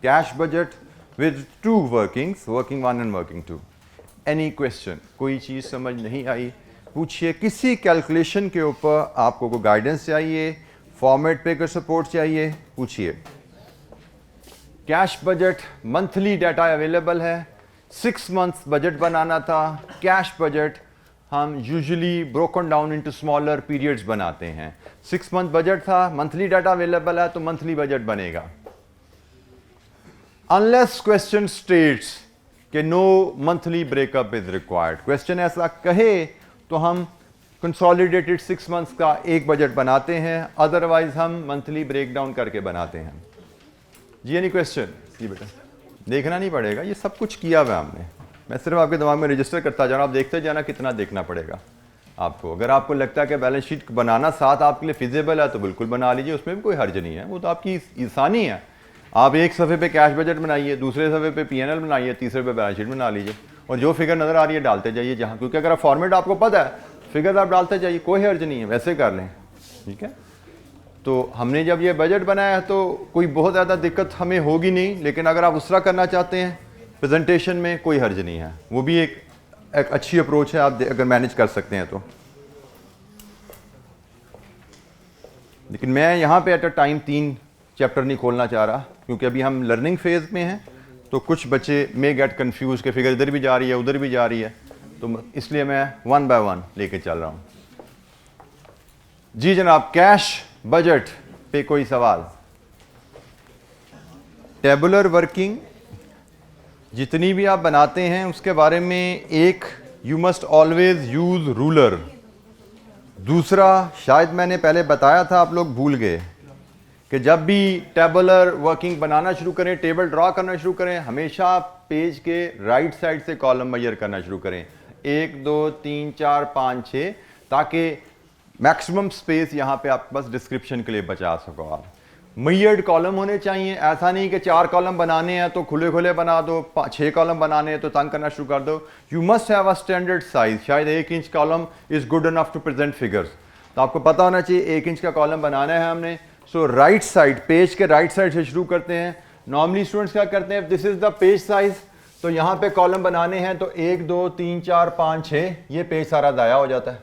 Speaker 1: Cash budget with 2 workings, working 1 and working 2. Any question, कोई चीज़ समझ नहीं आई पूछिए। किसी कैलकुलेशन के ऊपर आपको कोई गाइडेंस चाहिए, फॉर्मेट पे कोई सपोर्ट चाहिए, पूछिए। Cash budget, monthly data available है। 6 मंथ्स बजट बनाना था। कैश बजट हम usually broken down into smaller periods बनाते हैं। 6 मंथ बजट था, मंथली डाटा अवेलेबल है तो मंथली बजट बनेगा। अनलेस क्वेश्चन स्टेट्स कि no monthly breakup is required, question ऐसा कहे तो हम कंसोलिडेटेड 6 मंथ्स का एक बजट बनाते हैं, अदरवाइज हम मंथली ब्रेकडाउन करके बनाते हैं। जी एनी क्वेश्चन? जी बेटा, देखना नहीं पड़ेगा, ये सब कुछ किया हुआ हमने, मैं सिर्फ आपके दिमाग में रजिस्टर करता जा रहा हूँ। आप देखते जाना कितना देखना पड़ेगा आपको। अगर आपको लगता है कि बैलेंस शीट बनाना साथ आपके लिए फिजिबल है तो बिल्कुल बना लीजिए, उसमें भी कोई हर्ज नहीं है, वो तो आपकी आसानी है। आप एक सफ़े पे कैश बजट बनाइए, दूसरे सफ़े पे पीएनएल बनाइए, तीसरे पे बैलेंस शीट बना लीजिए और जो फिगर नज़र आ रही है डालते जाइए जहाँ, क्योंकि अगर आप फॉर्मेट आपको पता है, फिगर आप डालते जाइए, कोई हर्ज नहीं है, वैसे कर लें, ठीक है। तो हमने जब ये बजट बनाया है तो कोई बहुत ज़्यादा दिक्कत हमें होगी नहीं, लेकिन अगर आप उस तरह करना चाहते हैं प्रेजेंटेशन में, कोई हर्ज नहीं है, वो भी एक अच्छी अप्रोच है, आप अगर मैनेज कर सकते हैं तो। लेकिन मैं यहाँ पे एट अ टाइम 3 चैप्टर नहीं खोलना चाह रहा, क्योंकि अभी हम लर्निंग फेज में हैं, तो कुछ बच्चे मे गेट कंफ्यूज के फिगर इधर भी जा रही है उधर भी जा रही है, तो इसलिए मैं 1 बाय 1 लेके चल रहा हूँ। जी जनाब, कैश बजट पे कोई सवाल? टेबुलर वर्किंग जितनी भी आप बनाते हैं उसके बारे में, एक, you must always use ruler. दूसरा, शायद मैंने पहले बताया था, आप लोग भूल गए, कि जब भी टेबुलर वर्किंग बनाना शुरू करें, टेबल ड्रॉ करना शुरू करें, हमेशा पेज के राइट साइड से कॉलम मेजर करना शुरू करें, 1 2 3 4 5 6, ताकि मैक्सिमम स्पेस यहाँ पे आपके पास डिस्क्रिप्शन के लिए बचा सको। आप मेजर्ड कॉलम होने चाहिए, ऐसा नहीं कि 4 कॉलम बनाने हैं तो खुले खुले बना दो, 6 कॉलम बनाने हैं तो तंग करना शुरू कर दो। You must have a standard size. शायद 1 inch column is good enough to present figures, तो आपको पता होना चाहिए 1 इंच का कॉलम बनाना है हमने। सो राइट साइड, पेज के राइट साइड से शुरू करते हैं। नॉर्मली स्टूडेंट्स क्या करते हैं, this is the page size, तो यहाँ पे कॉलम बनाने हैं तो 1 2 3 4 5 6, ये पेज सारा दाया हो जाता है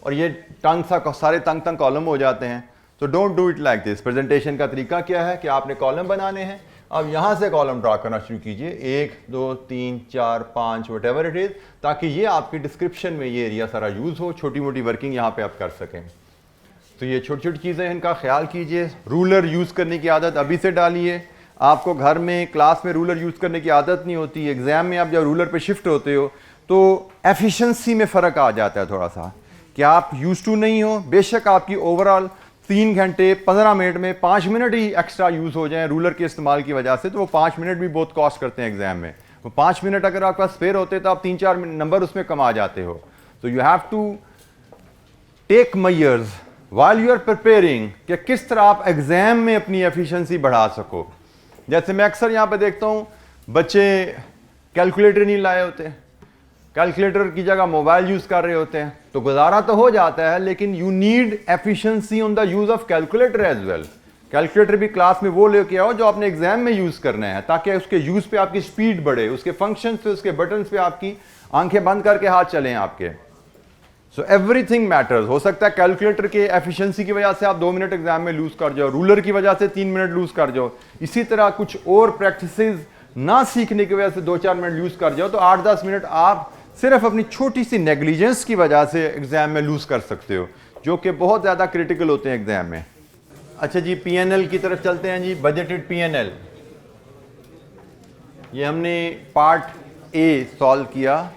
Speaker 1: और ये तंग सा सारे तंग कॉलम हो जाते हैं। तो don't do it like this. Presentation का तरीका क्या है कि आपने कॉलम बनाने हैं, अब यहाँ से कॉलम ड्रा करना शुरू कीजिए, 1 2 3 4 5 व्हाटएवर इट इज, ताकि ये आपकी डिस्क्रिप्शन में ये एरिया सारा यूज हो, छोटी मोटी वर्किंग यहाँ पे आप कर सकें। तो ये छोटी छोटी चीज़ें, इनका ख्याल कीजिए। रूलर यूज़ करने की आदत अभी से डालिए। आपको घर में क्लास में रूलर यूज़ करने की आदत नहीं होती, एग्जाम में आप जब रूलर पे शिफ्ट होते हो तो एफिशिएंसी में फ़र्क आ जाता है थोड़ा सा, कि आप यूज टू नहीं हो। बेशक आपकी ओवरऑल 3 घंटे 15 मिनट में 5 मिनट ही एक्स्ट्रा यूज़ हो जाए रूलर के इस्तेमाल की वजह से, तो वो 5 मिनट भी बहुत कॉस्ट करते हैं एग्जाम में। वो 5 मिनट अगर आपके पास स्पेयर होते तो आप 3-4 नंबर उसमें कमा जाते हो। तो you have to take measures while you are preparing कि किस तरह आप एग्जाम में अपनी एफिशिएंसी बढ़ा सको। जैसे मैं अक्सर यहाँ पे देखता हूँ बच्चे कैलकुलेटर नहीं लाए होते, कैलकुलेटर की जगह मोबाइल यूज कर रहे होते हैं, तो गुजारा तो हो जाता है, लेकिन you need efficiency on the use of calculator as well. Calculator भी क्लास में वो लेके आओ जो आपने एग्जाम में यूज करना है, ताकि उसके यूज पे आपकी स्पीड बढ़े, उसके फंक्शन पे, उसके बटन पे आपकी आंखें बंद करके हाथ चलें आपके। So everything matters. हो सकता है कैलकुलेटर के एफिशिएंसी की वजह से आप 2 मिनट एग्जाम में लूज कर जाओ, रूलर की वजह से 3 मिनट लूज कर जाओ, इसी तरह कुछ और प्रैक्टिसेस ना सीखने की वजह से 2-4 मिनट लूज कर जाओ, तो 8-10 मिनट आप सिर्फ अपनी छोटी सी नेग्लिजेंस की वजह से एग्जाम में लूज कर सकते हो, जो कि बहुत ज़्यादा क्रिटिकल होते हैं एग्जाम में। अच्छा जी, पीएनएल की तरफ चलते हैं जी। बजटेड पीएनएल, ये हमने पार्ट ए सॉल्व किया,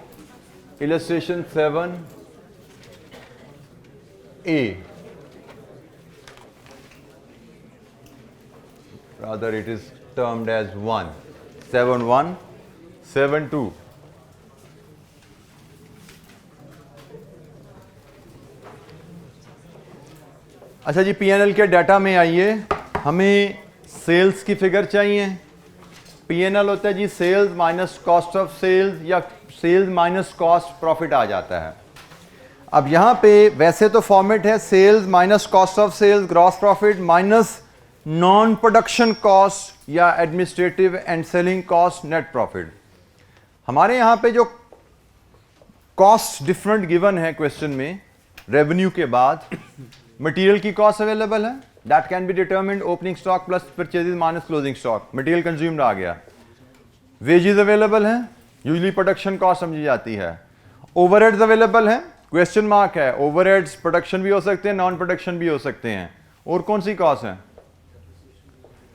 Speaker 1: illustration 7A। rather it is termed as 1, 7-1, 7-2। अच्छा जी, पीएनएल के डाटा में आइए, हमें सेल्स की फिगर चाहिए। पीएनएल होता है जी sales minus cost of sales, या सेल्स माइनस कॉस्ट प्रॉफिट आ जाता है। अब यहाँ पे वैसे तो फॉर्मेट है sales minus cost of sales gross profit minus non production cost या administrative and selling cost net profit. हमारे यहाँ पे जो कॉस्ट डिफरेंट गिवन है क्वेश्चन में रेवेन्यू के बाद। मटेरियल की कॉस्ट अवेलेबल है, that can be determined opening stock plus purchases minus closing stock, material consumed आ गया। वेजेस अवेलेबल हैं, यूजली प्रोडक्शन कॉस्ट समझी जाती है। ओवरहेड्स अवेलेबल हैं, क्वेश्चन मार्क है, ओवरहेड्स प्रोडक्शन भी हो सकते हैं, नॉन प्रोडक्शन भी हो सकते हैं। और कौन सी कॉस्ट है?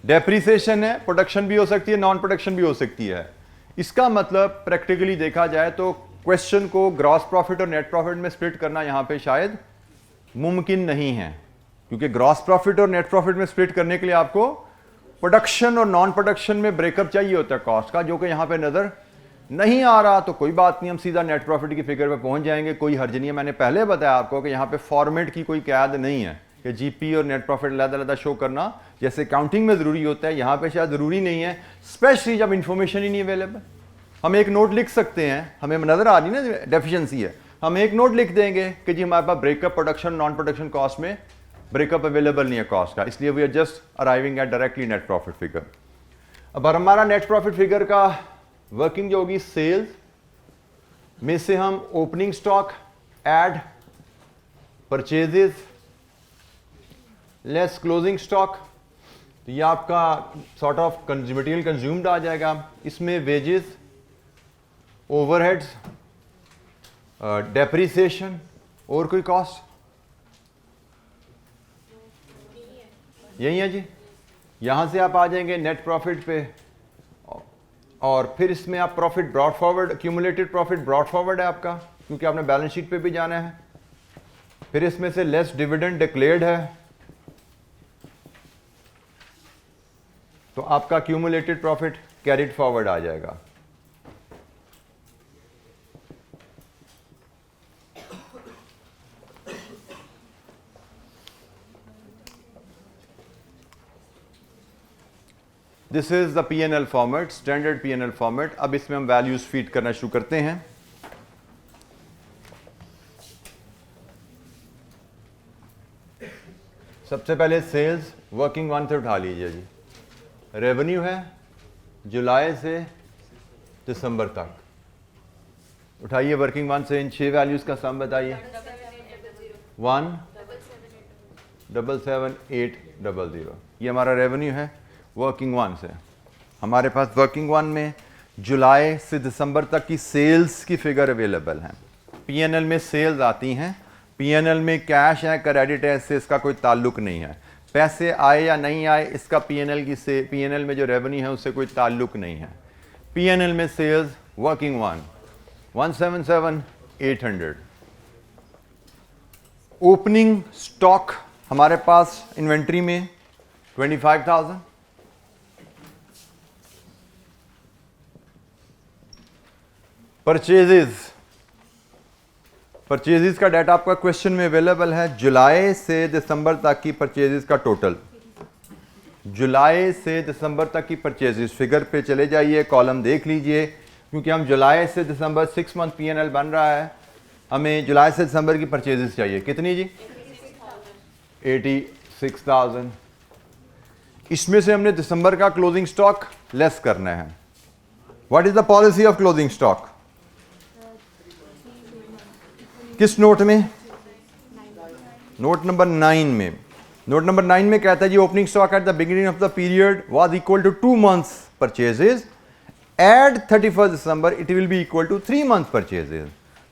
Speaker 1: डेप्रिसिएशन है, प्रोडक्शन भी हो सकती है, नॉन प्रोडक्शन भी हो सकती है। इसका मतलब प्रैक्टिकली देखा जाए तो क्वेश्चन को ग्रॉस प्रॉफिट और नेट प्रॉफिट में स्प्लिट करना यहां पे शायद मुमकिन नहीं है, क्योंकि ग्रॉस प्रॉफिट और नेट प्रॉफिट में स्प्लिट करने के लिए आपको प्रोडक्शन और नॉन प्रोडक्शन में ब्रेकअप चाहिए होता है कॉस्ट का, जो कि यहां पे नजर नहीं आ रहा। तो कोई बात नहीं, हम सीधा नेट प्रॉफिट की फिगर पे पहुंच जाएंगे, कोई हर्ज नहीं है। मैंने पहले बताया आपको कि यहां पे फॉर्मेट की कोई कैद नहीं है कि जीपी और नेट प्रॉफिट अलग-अलग शो करना जैसे काउंटिंग में जरूरी होता है, यहां पे शायद जरूरी नहीं है, स्पेशली जब इंफॉर्मेशन ही नहीं अवेलेबल। हम एक नोट लिख सकते हैं, हमें नजर आ रही ना डेफिशिएंसी है, हम एक नोट लिख देंगे कि जी हमारे पास breakup production non production cost में ब्रेकअप अवेलेबल नहीं है कॉस्ट का, इसलिए we are just arriving at directly net profit figure. अब हमारा नेट प्रॉफिट फिगर का वर्किंग जो होगी, सेल्स में से हम opening stock add purchases less closing stock, तो ये आपका सॉर्ट ऑफ मटेरियल कंज्यूम्ड आ जाएगा। इसमें वेजेस, ओवरहेड्स, डेप्रिसिएशन और कोई कॉस्ट यही है जी। यहां से आप आ जाएंगे नेट प्रॉफिट पे, और फिर इसमें आप profit brought forward, accumulated profit brought forward है आपका, क्योंकि आपने बैलेंस शीट पे भी जाना है। फिर इसमें से लेस डिविडेंड डिक्लेयर्ड है, तो आपका एक्यूमुलेटेड प्रॉफिट कैरिड फॉरवर्ड आ जाएगा। This is the P&L format, standard P&L format. अब इसमें हम वैल्यूज फीड करना शुरू करते हैं। सबसे पहले सेल्स वर्किंग वन से उठा लीजिए जी। रेवेन्यू है जुलाई से दिसंबर तक, उठाइए वर्किंग वन से इन 6 वैल्यूज का सम बताइए। 1,77,800, ये हमारा रेवेन्यू है वर्किंग वन से। हमारे पास वर्किंग वन में जुलाई से दिसंबर तक की सेल्स की फिगर अवेलेबल है। P&L में सेल्स आती हैं, P&L में कैश है, क्रेडिट है, इससे इसका कोई ताल्लुक नहीं है। पैसे आए या नहीं आए इसका P&L में जो रेवेन्यू है उससे कोई ताल्लुक नहीं है। P&L में sales working one 177,800। Opening stock हमारे पास इन्वेंट्री में 25,000। परचेजेस का डाटा आपका क्वेश्चन में अवेलेबल है। जुलाई से दिसंबर तक की परचेजेस का टोटल, जुलाई से दिसंबर तक की परचेजेस फिगर पे चले जाइए, कॉलम देख लीजिए, क्योंकि हम जुलाई से दिसंबर 6 मंथ P&L बन रहा है, हमें जुलाई से दिसंबर की परचेजेस चाहिए। कितनी जी? 86,000। इसमें से हमने दिसंबर का क्लोजिंग स्टॉक लेस करना है। What is the policy of closing stock? किस नोट में? नोट नंबर 9 में। नोट नंबर 9 में कहता है जी opening stock at the beginning of the period was equal to 2 months purchases, at 31 December it will be equal to 3 month purchases.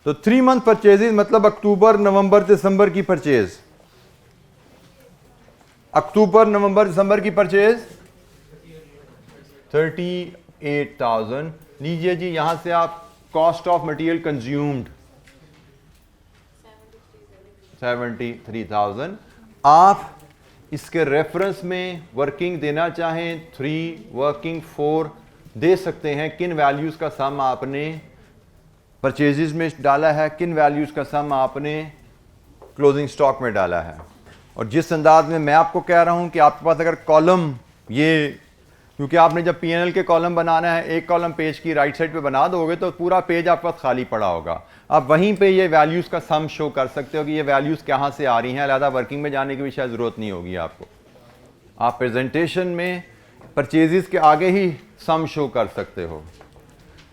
Speaker 1: तो 3 month purchases मतलब अक्टूबर नवंबर दिसंबर की परचेज, अक्टूबर नवंबर दिसंबर की परचेज 38,000 लीजिए जी। यहां से आप कॉस्ट ऑफ मटेरियल कंज्यूम्ड 73,000। आप इसके रेफरेंस में वर्किंग देना चाहें 3 वर्किंग 4 दे सकते हैं। किन वैल्यूज का सम आपने परचेजेस में डाला है, किन वैल्यूज का सम आपने क्लोजिंग स्टॉक में डाला है। और जिस अंदाज में मैं आपको कह रहा हूं कि आपके पास अगर कॉलम, ये क्योंकि आपने जब P&L के कॉलम बनाना है, एक कॉलम पेज की राइट साइड पे बना दोगे तो पूरा पेज आपके पास खाली पड़ा होगा। आप वहीं पे ये वैल्यूज का सम शो कर सकते हो कि ये वैल्यूज कहां से आ रही हैं, अलहदा वर्किंग में जाने की भी शायद जरूरत नहीं होगी आपको। आप प्रेजेंटेशन में परचेजेस के आगे ही सम शो कर सकते हो।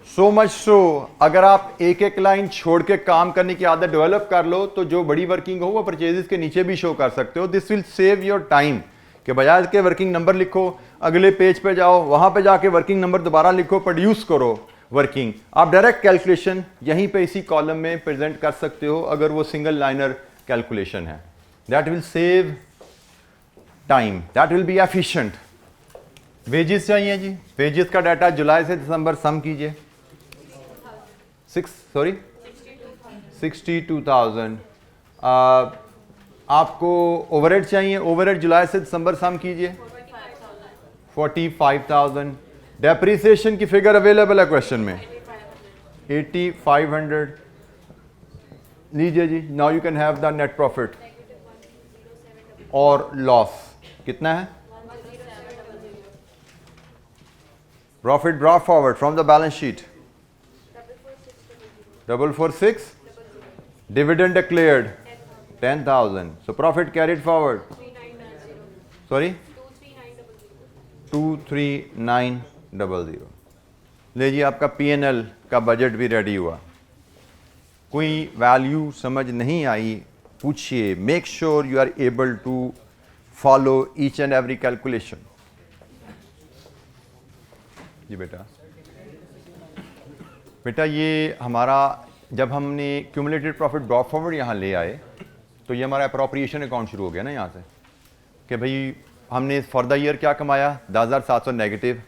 Speaker 1: सो मच सो अगर आप एक एक लाइन छोड़ के काम करने की आदत डेवलप कर लो तो जो बड़ी वर्किंग हो वो परचेजेस के नीचे भी शो कर सकते हो। This will save your time कि बजाय के वर्किंग नंबर लिखो, अगले पेज पे जाओ, वहां पे जाके वर्किंग नंबर दोबारा लिखो, प्रोड्यूस करो वर्किंग, आप डायरेक्ट कैलकुलेशन यहीं पे इसी कॉलम में प्रेजेंट कर सकते हो अगर वो सिंगल लाइनर कैलकुलेशन है। That will save time, that will be efficient. Wages चाहिए जी, वेजेस का डाटा जुलाई से दिसंबर सम कीजिए। 62,000। आपको ओवरहेड चाहिए, ओवरहेड जुलाई से दिसंबर सम कीजिए 45,000। डेप्रिसिएशन की फिगर अवेलेबल है क्वेश्चन में 8500 लीजिए जी। Now you can have the net profit और लॉस कितना है। Profit draw forward from the balance sheet 446, dividend declared 10,000, so profit carried forward, sorry 23900। ले जी आपका P&L का बजट भी रेडी हुआ। कोई वैल्यू समझ नहीं आई पूछिए, make sure you are able to follow each and every calculation. जी बेटा ये हमारा जब हमने क्यूमुलेटेड प्रॉफिट ड्रॉ फॉरवर्ड यहाँ ले आए तो ये हमारा अप्रोप्रिएशन अकाउंट शुरू हो गया ना यहाँ से कि भाई हमने फॉर द ईयर क्या कमाया 10,700 नेगेटिव,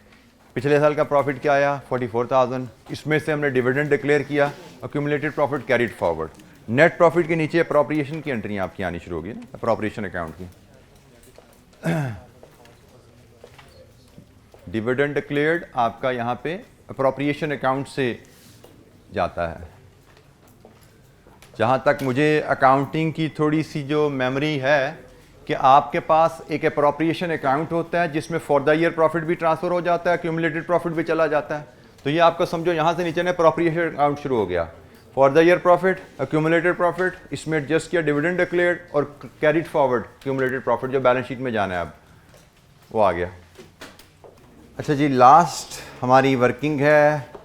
Speaker 1: पिछले साल का प्रॉफिट क्या आया 44,000, इसमें से हमने डिविडेंड डिक्लेयर किया और cumulated profit carried forward. Net profit के नीचे अप्रोप्रिएशन की एंट्री आपकी आनी शुरू होगी ना, अप्रोप्रिएशन अकाउंट की। डिविडेंड डिक्लेयर्ड आपका यहाँ पे अप्रोप्रिएशन अकाउंट से जाता है। जहाँ तक मुझे अकाउंटिंग की थोड़ी सी जो मेमोरी है कि आपके पास एक अप्रोप्रिएशन अकाउंट होता है जिसमें फॉर द ईयर प्रॉफिट भी ट्रांसफर हो जाता है, क्यूमुलेटेड प्रॉफिट भी चला जाता है। तो ये आपको समझो यहाँ से नीचे ने अप्रोप्रिएशन अकाउंट शुरू हो गया, for the year profit, cumulated profit, इसमें एडजस्ट किया डिविडेंड डिक्लेयर्ड और कैरिड फॉरवर्ड क्यूमुलेटेड प्रॉफिट जो बैलेंस शीट में जाना है अब वो आ गया। अच्छा जी, लास्ट हमारी वर्किंग है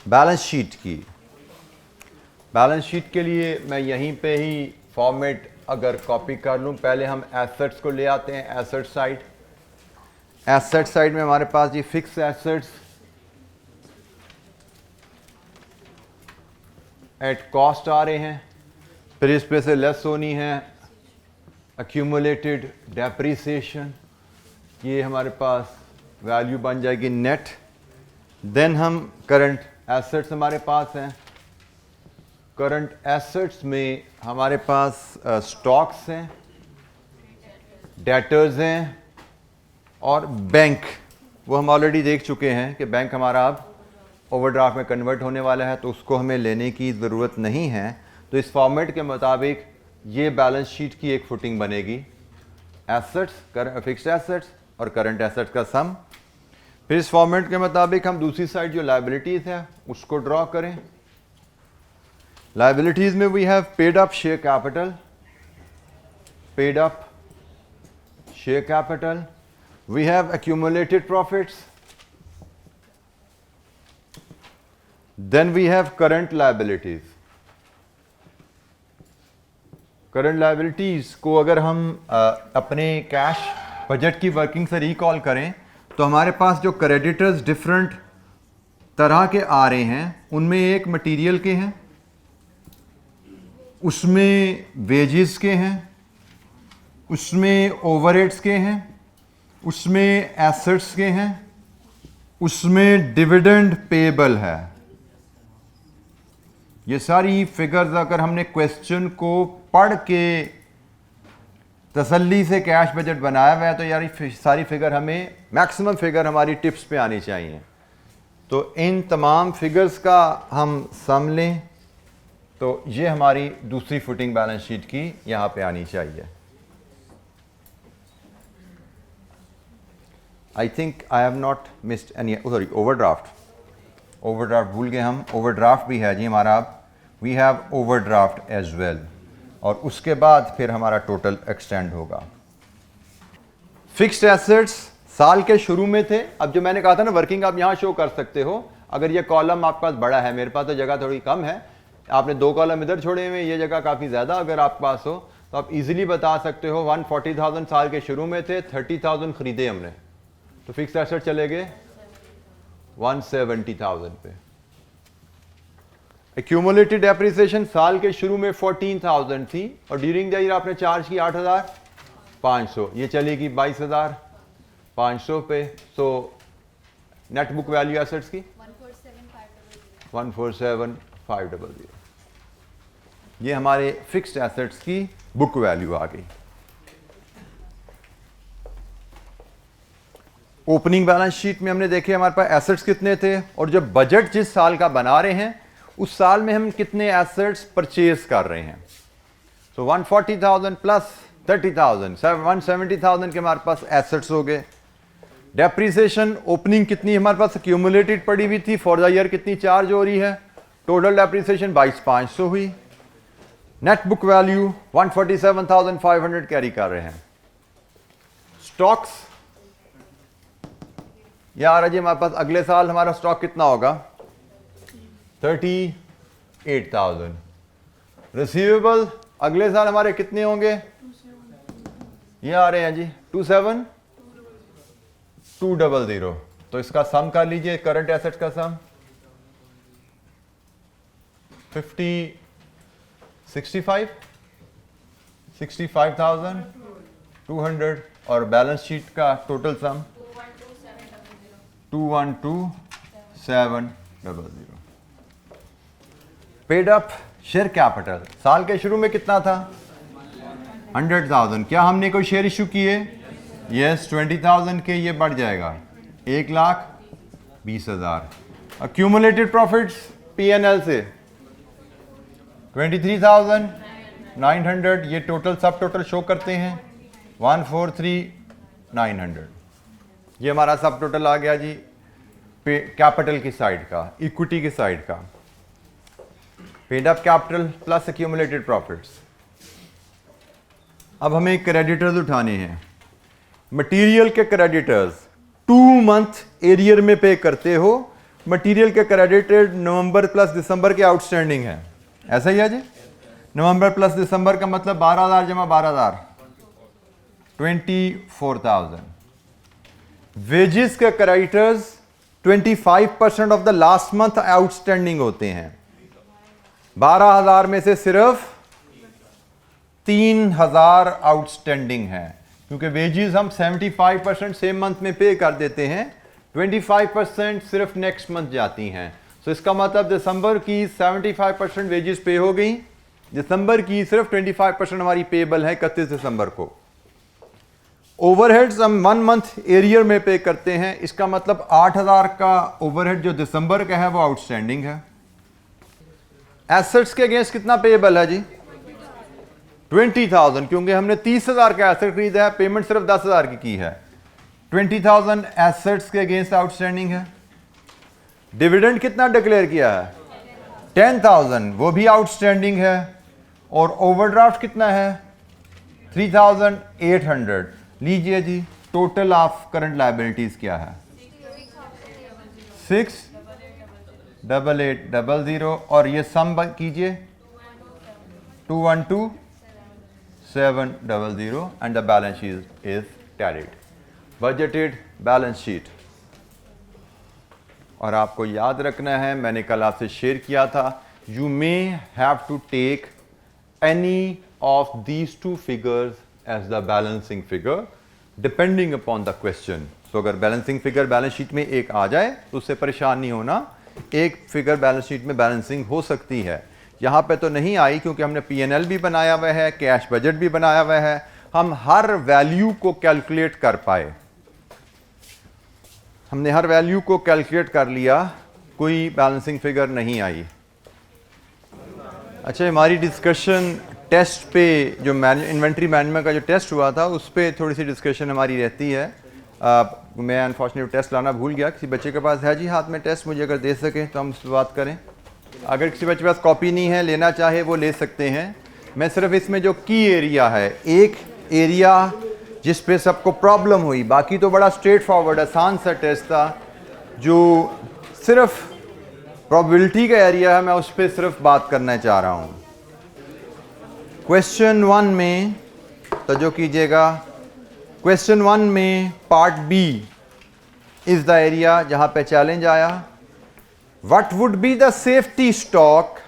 Speaker 1: बैलेंस शीट की। बैलेंस शीट के लिए मैं यहीं पे ही फॉर्मेट अगर कॉपी कर लूँ, पहले हम एसेट्स को ले आते हैं। एसेट साइड, एसेट साइड में हमारे पास ये फिक्स एसेट्स एट कॉस्ट आ रहे हैं, फिर इस पे से लेस होनी है एक्यूमुलेटेड डेप्रिसिएशन, ये हमारे पास वैल्यू बन जाएगी नेट। देन हम करंट एसेट्स हमारे पास हैं, करंट एसेट्स में हमारे पास स्टॉक्स हैं, डेटर्स हैं और बैंक, वो हम ऑलरेडी देख चुके हैं कि बैंक हमारा अब ओवरड्राफ्ट में कन्वर्ट होने वाला है तो उसको हमें लेने की ज़रूरत नहीं है। तो इस फॉर्मेट के मुताबिक ये बैलेंस शीट की एक फुटिंग बनेगी, एसेट्स, फिक्स्ड एसेट्स और करंट एसेट्स का सम। फिर इस फॉर्मेट के मुताबिक हम दूसरी साइड जो लायबिलिटीज़ है उसको ड्रॉ करें। लायबिलिटीज़ में we have paid up share capital, paid up share capital, we have accumulated profits, then we have current liabilities. Current liabilities को अगर हम अपने कैश बजट की वर्किंग से रिकॉल करें तो हमारे पास जो क्रेडिटर्स डिफरेंट तरह के आ रहे हैं उनमें एक मटेरियल के हैं, उसमें वेजेस के हैं, उसमें ओवरहेड्स के हैं, उसमें एसेट्स के हैं, उसमें डिविडेंड पेएबल है। ये सारी फिगर्स अगर हमने क्वेश्चन को पढ़ के तसल्ली से कैश बजट बनाया हुआ है तो यार सारी फिगर हमें, मैक्सिमम फिगर हमारी टिप्स पे आनी चाहिए। तो इन तमाम फिगर्स का हम सम लें तो ये हमारी दूसरी फुटिंग बैलेंस शीट की यहाँ पे आनी चाहिए। I think I have not missed any, sorry overdraft, overdraft भूल गए हम, ओवरड्राफ्ट भी है जी हमारा, we have overdraft as well, और उसके बाद फिर हमारा टोटल एक्सटेंड होगा। फिक्स्ड एसेट्स साल के शुरू में थे। अब जो मैंने कहा था ना वर्किंग आप यहाँ शो कर सकते हो, अगर ये कॉलम आपके पास बड़ा है, मेरे पास तो जगह थोड़ी कम है, आपने 2 कॉलम इधर छोड़े हुए, ये जगह काफ़ी ज़्यादा अगर आपके पास हो तो आप इजीली बता सकते हो 140,000 साल के शुरू में थे, 30,000 खरीदे हमने, तो फिक्स एसेट चले गए 170,000 पे। एक्यूमुलेटेड डेप्रिसिएशन साल के शुरू में 14,000 थी और ड्यूरिंग द ईयर आपने चार्ज की 8,500, ये चलेगी 22,500 पे। So net book value assets की 147,500, ये हमारे फिक्स्ड एसेट्स की बुक वैल्यू आ गई। ओपनिंग बैलेंस शीट में हमने देखे हमारे पास एसेट्स कितने थे और जब बजट जिस साल का बना रहे हैं उस साल में हम कितने एसेट्स परचेज कर रहे हैं। सो 140,000 प्लस 30,000, 170,000 के हमारे पास एसेट्स हो गए। डेप्रिसिएशन ओपनिंग कितनी हमारे पास एक्यूमुलेटेड पड़ी हुई थी, फॉर द ईयर कितनी चार्ज हो रही है, टोटल डेप्रिसिएशन 22,500 हुई। नेट बुक वैल्यू 147,500 कैरी कर रहे हैं। स्टॉक्स, यार जी हमारे पास अगले साल हमारा स्टॉक कितना होगा, 38,000। रिसीवेबल अगले साल हमारे कितने होंगे, ये आ रहे हैं जी 27,200। तो इसका सम कर लीजिए, करंट एसेट्स का सम 65,200 और बैलेंस शीट का total sum 212,700। Paid up share capital साल के शुरू में कितना था, 100,000। क्या हमने कोई शेयर इशू किए, यस 20,000 के, ये बढ़ जाएगा 1,20,000। एक्यूमुलेटेड प्रॉफिट्स पीएनएल से 23,900, ये टोटल सब टोटल शो करते हैं 143,900। ये हमारा सब टोटल आ गया जी कैपिटल की साइड का, इक्विटी की साइड का। Paid up capital plus accumulated profits. अब हमें क्रेडिटर्स उठाने हैं। मटेरियल के क्रेडिटर्स 2 मंथ एरियर में पे करते हो, मटेरियल के क्रेडिटर नवंबर प्लस दिसंबर के आउटस्टैंडिंग है, ऐसा ही है जी। नवंबर प्लस दिसंबर का मतलब 12,000 जमा 12,000, 24,000। वेजेस के creditors 25% of the last month outstanding होते हैं। 12,000 में से सिर्फ 3,000 आउटस्टैंडिंग है, क्योंकि वेजेस हम 75% सेम मंथ में पे कर देते हैं, 25% सिर्फ नेक्स्ट मंथ जाती हैं। तो इसका मतलब दिसंबर की 75% वेजेस पे हो गई, दिसंबर की सिर्फ 25% हमारी पेबल है 31 दिसंबर को। ओवरहेड्स हम 1 मंथ एरियर में पे करते हैं, इसका मतलब 8,000 का ओवरहेड जो दिसंबर का है वो आउटस्टैंडिंग है। एसेट्स के अगेंस्ट कितना पेबल है जी, 20,000, क्योंकि हमने 30,000 का एसेट खरीदा है, पेमेंट सिर्फ 10,000 की है। 20,000 एसेट्स के अगेंस्ट आउटस्टैंडिंग है। डिविडेंड कितना डिक्लेयर किया है, 10,000, वो भी आउटस्टैंडिंग है। और ओवरड्राफ्ट कितना है, 3,800। लीजिए जी, टोटल ऑफ करंट लायबिलिटीज क्या है, 688,000 और ये सम कीजिए 212,700 and the balance sheet is tallied. Budgeted balance sheet. और आपको याद रखना है, मैंने कल आपसे शेयर किया था, you may have to take any of these 2 figures as the balancing figure depending upon the question. तो अगर बैलेंसिंग फिगर बैलेंस शीट में एक आ जाए तो उससे परेशान नहीं होना, एक फिगर बैलेंस शीट में बैलेंसिंग हो सकती है। यहाँ पे तो नहीं आई क्योंकि हमने पीएनएल भी बनाया हुआ है, कैश बजट भी बनाया हुआ है, हम हर वैल्यू को कैलकुलेट कर पाए, हमने हर वैल्यू को कैलकुलेट कर लिया, कोई बैलेंसिंग फिगर नहीं आई। अच्छा, हमारी डिस्कशन टेस्ट पे जो इन्वेंट्री मैनेजमेंट का जो टेस्ट हुआ था उस पर थोड़ी सी डिस्कशन हमारी रहती है। मैं अनफॉर्चुनेट टेस्ट लाना भूल गया, किसी बच्चे के पास है जी हाथ में टेस्ट, मुझे अगर दे सके तो हम उस पर बात करें। अगर किसी बच्चे के पास कॉपी नहीं है, लेना चाहे वो ले सकते हैं। मैं सिर्फ इसमें जो की एरिया है, एक एरिया जिस पे सबको प्रॉब्लम हुई। बाकी तो बड़ा स्ट्रेट फॉरवर्ड आसान सा टेस्ट था, जो सिर्फ प्रोबेबिलिटी का एरिया है, मैं उस पर सिर्फ बात करना चाह रहा हूँ। क्वेश्चन 1 में तवज्जो कीजिएगा, क्वेश्चन 1 में part B is the area जहाँ पे चैलेंज आया। What would be the safety stock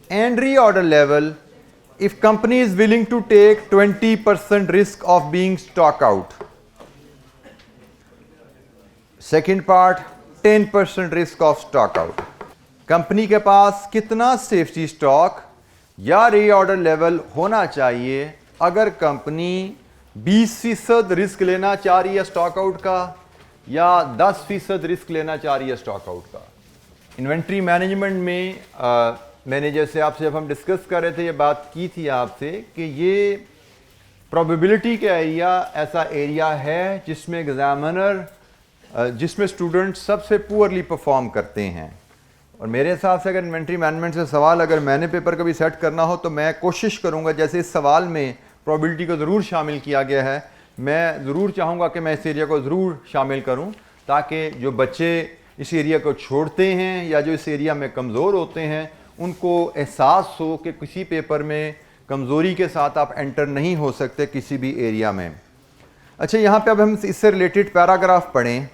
Speaker 1: and reorder level if company is willing to take 20% risk of being stock out? Second part, 10% risk of stock out. Company के पास कितना safety stock या reorder level होना चाहिए अगर company 20% risk लेना चाह रही है स्टॉक आउट का, या 10% रिस्क लेना चाह रही है स्टॉक आउट का। इन्वेंट्री मैनेजमेंट में मैंने जैसे आपसे जब हम डिस्कस कर रहे थे, ये बात की थी आपसे कि ये प्रोबेबिलिटी का एरिया ऐसा एरिया है जिसमें एग्जामिनर, जिसमें स्टूडेंट सबसे पुअरली परफॉर्म करते हैं। और मेरे हिसाब से अगर इन्वेंट्री मैनेजमेंट से सवाल अगर मैंने पेपर कभी सेट करना हो तो मैं कोशिश करूंगा, जैसे इस सवाल में प्रोबेबिलिटी को ज़रूर शामिल किया गया है, मैं ज़रूर चाहूँगा कि मैं इस एरिया को ज़रूर शामिल करूँ, ताकि जो बच्चे इस एरिया को छोड़ते हैं या जो इस एरिया में कमज़ोर होते हैं उनको एहसास हो कि किसी पेपर में कमज़ोरी के साथ आप एंटर नहीं हो सकते किसी भी एरिया में। अच्छा, यहाँ पे अब हम इससे रिलेटेड पैराग्राफ पढ़ें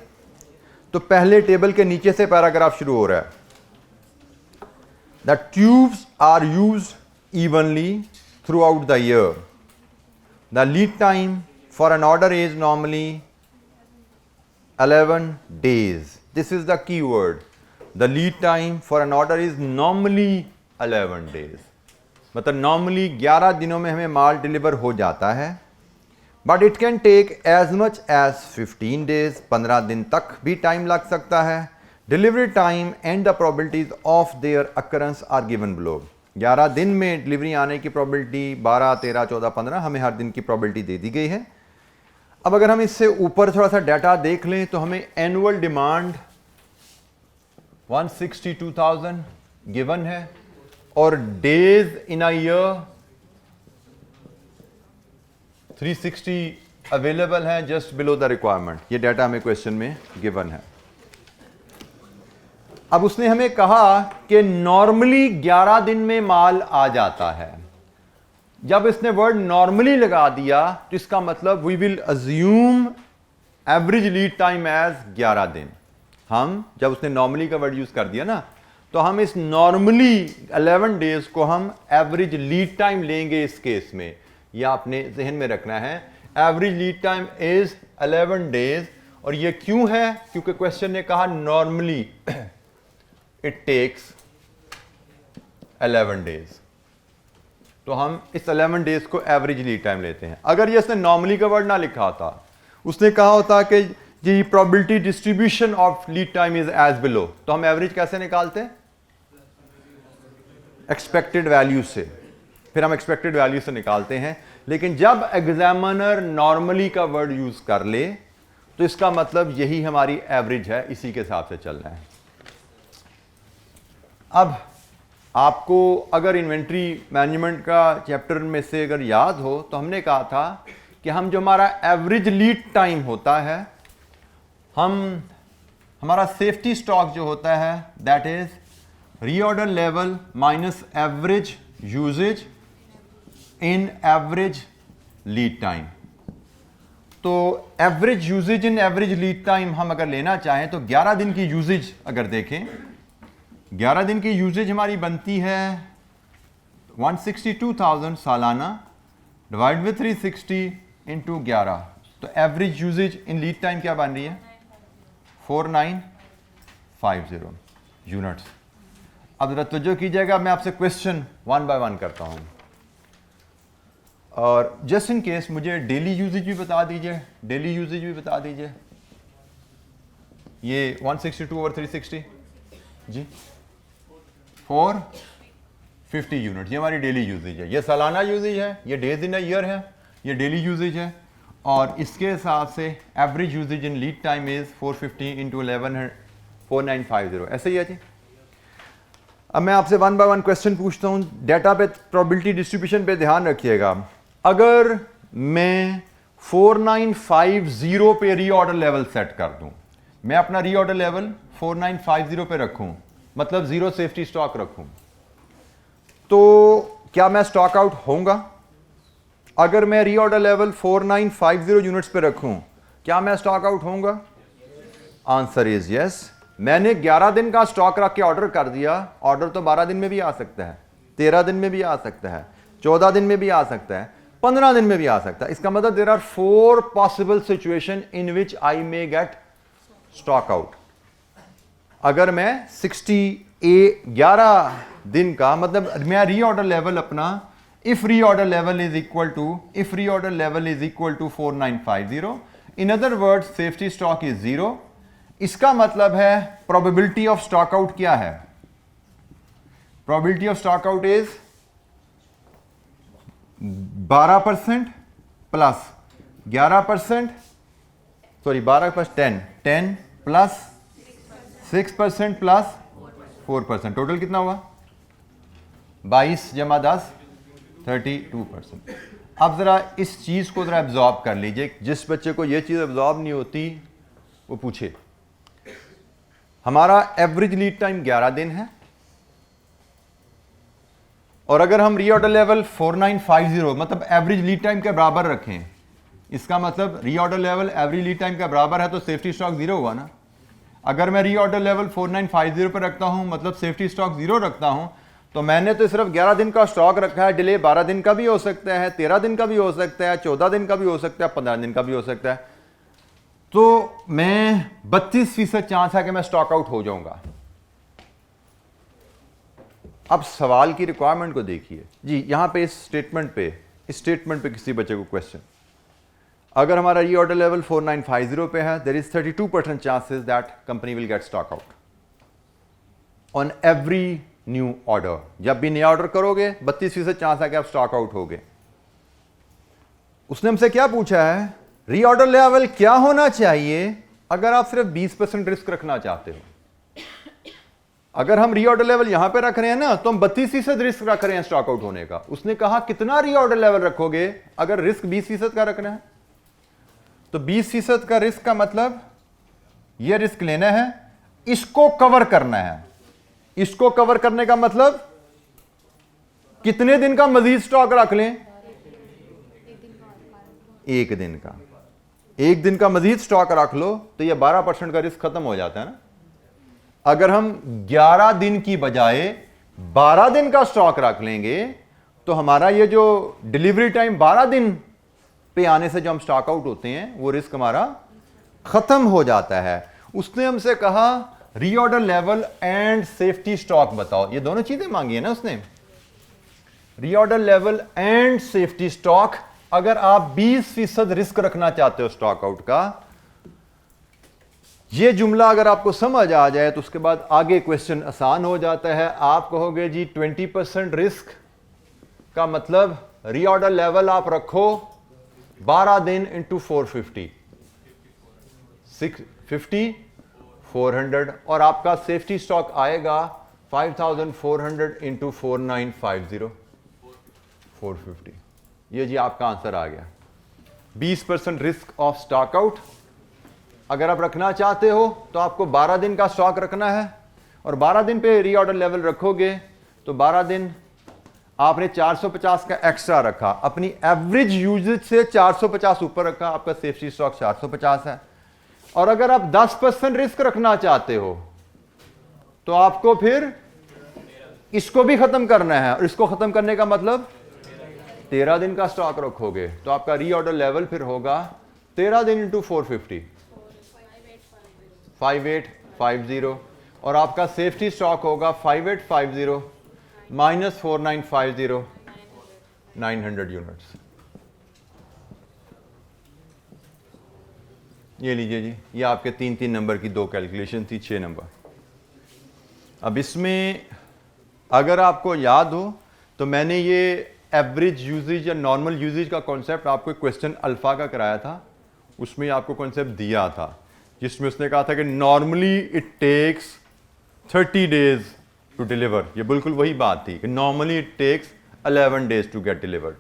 Speaker 1: तो पहले टेबल के नीचे से पैराग्राफ शुरू हो रहा है। The tubes are used evenly throughout the year. The lead time for an order is normally 11 days. This is the key word. The lead time for an order is normally 11 days. मतलब normally 11 दिनों में हमें माल deliver हो जाता है, but it can take as much as 15 days, 15 दिन तक भी टाइम लग सकता है। Delivery time and the probabilities of their occurrence are given below. 11 दिन में डिलीवरी आने की प्रोबेबिलिटी 12, 13, 14, 15 हमें हर दिन की प्रोबेबिलिटी दे दी गई है। अब अगर हम इससे ऊपर थोड़ा सा डाटा देख लें तो हमें एनुअल डिमांड 162,000 गिवन है और days in a year 360 available है, जस्ट बिलो द रिक्वायरमेंट। ये डाटा हमें क्वेश्चन में गिवन है। अब उसने हमें कहा कि नॉर्मली 11 दिन में माल आ जाता है। जब इसने वर्ड नॉर्मली लगा दिया तो इसका मतलब we will assume average lead time as 11 दिन। हम जब उसने नॉर्मली का वर्ड यूज कर दिया ना, तो हम इस नॉर्मली 11 डेज को हम एवरेज लीड टाइम लेंगे इस केस में। यह आपने जहन में रखना है, average lead time is 11 days. और ये क्यों है? क्योंकि क्वेश्चन ने कहा नॉर्मली इट टेक्स 11 डेज, तो हम इस 11 डेज को एवरेज लीड टाइम लेते हैं। अगर ये इसने नॉर्मली का वर्ड ना लिखा होता, उसने कहा होता कि जी probability distribution of lead time is as below, तो हम एवरेज कैसे निकालते हैं? एक्सपेक्टेड वैल्यू से। फिर हम एक्सपेक्टेड वैल्यू से निकालते हैं। लेकिन जब एग्जामिनर नॉर्मली का वर्ड यूज कर ले तो इसका मतलब यही हमारी एवरेज है, इसी के हिसाब से चलना है। अब आपको अगर इन्वेंट्री मैनेजमेंट का चैप्टर में से अगर याद हो तो हमने कहा था कि हम जो हमारा एवरेज लीड टाइम होता है, हमारा सेफ्टी स्टॉक जो होता है that is reorder level minus average usage in average lead time. तो average usage in average lead time हम अगर लेना चाहें तो 11 दिन की यूजेज अगर देखें, 11 दिन की यूजेज हमारी बनती है 162,000 सालाना डिवाइड विद 360 इंटू 11। तो average usage in lead time क्या बन रही है? 4950 यूनिट्स। अब जरा तवज्जो कीजिएगा, मैं आपसे क्वेश्चन 1 बाय 1 करता हूं और जस्ट इन केस मुझे डेली यूजेज भी बता दीजिए, डेली यूजेज भी बता दीजिए। ये 162 ओवर 360 जी 450 यूनिट, ये हमारी डेली यूजेज है। ये सालाना यूजेज है, ये डेज इन अ ईयर है, ये डेली यूजेज है। और इसके हिसाब से average usage in lead time is 450 into 11 4950, ऐसे ही है जी। अब मैं आपसे 1 बाय 1 क्वेश्चन पूछता हूं। डाटा पे प्रोबेबिलिटी डिस्ट्रीब्यूशन पे ध्यान रखिएगा। अगर मैं 4950 पे रीऑर्डर लेवल सेट कर दूं, मैं अपना रीऑर्डर लेवल 4950 पे रखूं, मतलब जीरो सेफ्टी स्टॉक रखूं, तो क्या मैं स्टॉक आउट होऊंगा? अगर मैं रीऑर्डर लेवल 4950 यूनिट्स पे रखूं, क्या मैं स्टॉक आउट होऊंगा? Answer is yes. मैंने 11 दिन का स्टॉक रख के ऑर्डर कर दिया, ऑर्डर तो 12 दिन में भी आ सकता है, 13 दिन में भी आ सकता है, 14 दिन में भी आ सकता है, 15 दिन में भी आ सकता है। इसका मतलब there are 4 possible situation in which I may get stock out. अगर मैं 11 दिन का, मतलब मैं रीऑर्डर लेवल अपना, if reorder level is equal to 4950, in other words safety stock is 0, इसका मतलब है प्रोबेबिलिटी ऑफ स्टॉक आउट क्या है? Probability of stock out is 12% plus 11%, sorry 12 plus 10 plus 6% plus 4%, total कितना हुआ? 22 जमा 10 32%। अब जरा इस चीज को जरा एब्जॉर्ब कर लीजिए। जिस बच्चे को यह चीज एब्जॉर्ब नहीं होती वो पूछे। हमारा एवरेज लीड टाइम 11 दिन है, और अगर हम रीऑर्डर लेवल 4950 मतलब एवरेज लीड टाइम के बराबर रखें, इसका मतलब reorder level average lead time के बराबर है तो सेफ्टी स्टॉक 0 हुआ ना। अगर मैं रीऑर्डर लेवल 4950 पर रखता हूं, मतलब सेफ्टी स्टॉक 0 रखता हूं, तो मैंने तो सिर्फ 11 दिन का स्टॉक रखा है। डिले 12 दिन का भी हो सकता है, 13 दिन का भी हो सकता है, 14 दिन का भी हो सकता है, 15 दिन का भी हो सकता है। तो मैं 32% चांस है कि मैं स्टॉक आउट हो जाऊंगा। अब सवाल की रिक्वायरमेंट को देखिए जी, यहां पे इस स्टेटमेंट पे किसी बच्चे को क्वेश्चन, अगर हमारा रीऑर्डर लेवल 4950 पे है, there is 32% chances that company will get stock out on every new order. जब भी नया ऑर्डर करोगे 32% चांस है कि आप स्टॉक आउट होगे। उसने हमसे क्या पूछा है? रीऑर्डर लेवल क्या होना चाहिए अगर आप सिर्फ 20% रिस्क रखना चाहते हो। अगर हम रीऑर्डर लेवल यहां पे रख रहे हैं ना, तो हम 32% रिस्क रख रहे हैं स्टॉक आउट होने का। उसने कहा कितना रीऑर्डर लेवल रखोगे अगर रिस्क 20% का रखना है? तो 20% का रिस्क का मतलब यह रिस्क लेना है, इसको कवर करना है। इसको कवर करने का मतलब कितने दिन का मजीद स्टॉक रख लें? एक दिन का। एक दिन का मजीद स्टॉक रख लो तो यह 12% का रिस्क खत्म हो जाता है ना। अगर हम 11 दिन की बजाय 12 दिन का स्टॉक रख लेंगे तो हमारा ये जो डिलीवरी टाइम 12 दिन पे आने से जो हम स्टॉक आउट होते हैं वो रिस्क हमारा खत्म हो जाता है। उसने हमसे कहा reorder level and safety stock बताओ। ये दोनों चीजें मांगी है ना उसने, reorder level and safety stock. अगर आप 20% रिस्क रखना चाहते हो स्टॉक आउट का, ये जुमला अगर आपको समझ आ जाए तो उसके बाद आगे क्वेश्चन आसान हो जाता है। आप कहोगे जी 20% रिस्क का मतलब रीऑर्डर लेवल आप रखो 12 दिन इंटू 450, 650 400, और आपका सेफ्टी स्टॉक आएगा 5400 इंटू 4950 450। ये जी आपका आंसर आ गया। 20% रिस्क ऑफ स्टॉक आउट अगर आप रखना चाहते हो तो आपको 12 दिन का स्टॉक रखना है, और 12 दिन पे रीऑर्डर लेवल रखोगे तो 12 दिन आपने 450 का एक्स्ट्रा रखा, अपनी एवरेज यूजेज से 450 ऊपर रखा, आपका सेफ्टी स्टॉक 450 है। और अगर आप 10% रिस्क रखना चाहते हो तो आपको फिर इसको भी खत्म करना है, और इसको खत्म करने का मतलब 13 दिन का स्टॉक रखोगे तो आपका रीऑर्डर लेवल फिर होगा 13 दिन इंटू 450 5850, और आपका सेफ्टी स्टॉक होगा 5850 माइनस 4950 900 यूनिट्स। ये लीजिए जी, ये आपके 3-3 नंबर की 2 कैलकुलेशन थी, 6 नंबर। अब इसमें अगर आपको याद हो तो मैंने ये एवरेज यूजेज या नॉर्मल यूजेज का कॉन्सेप्ट आपको क्वेश्चन अल्फा का कराया था। उसमें आपको कॉन्सेप्ट दिया था जिसमें उसने कहा था कि normally it takes 30 days to deliver. ये बिल्कुल वही बात थी कि normally it takes 11 days to get delivered.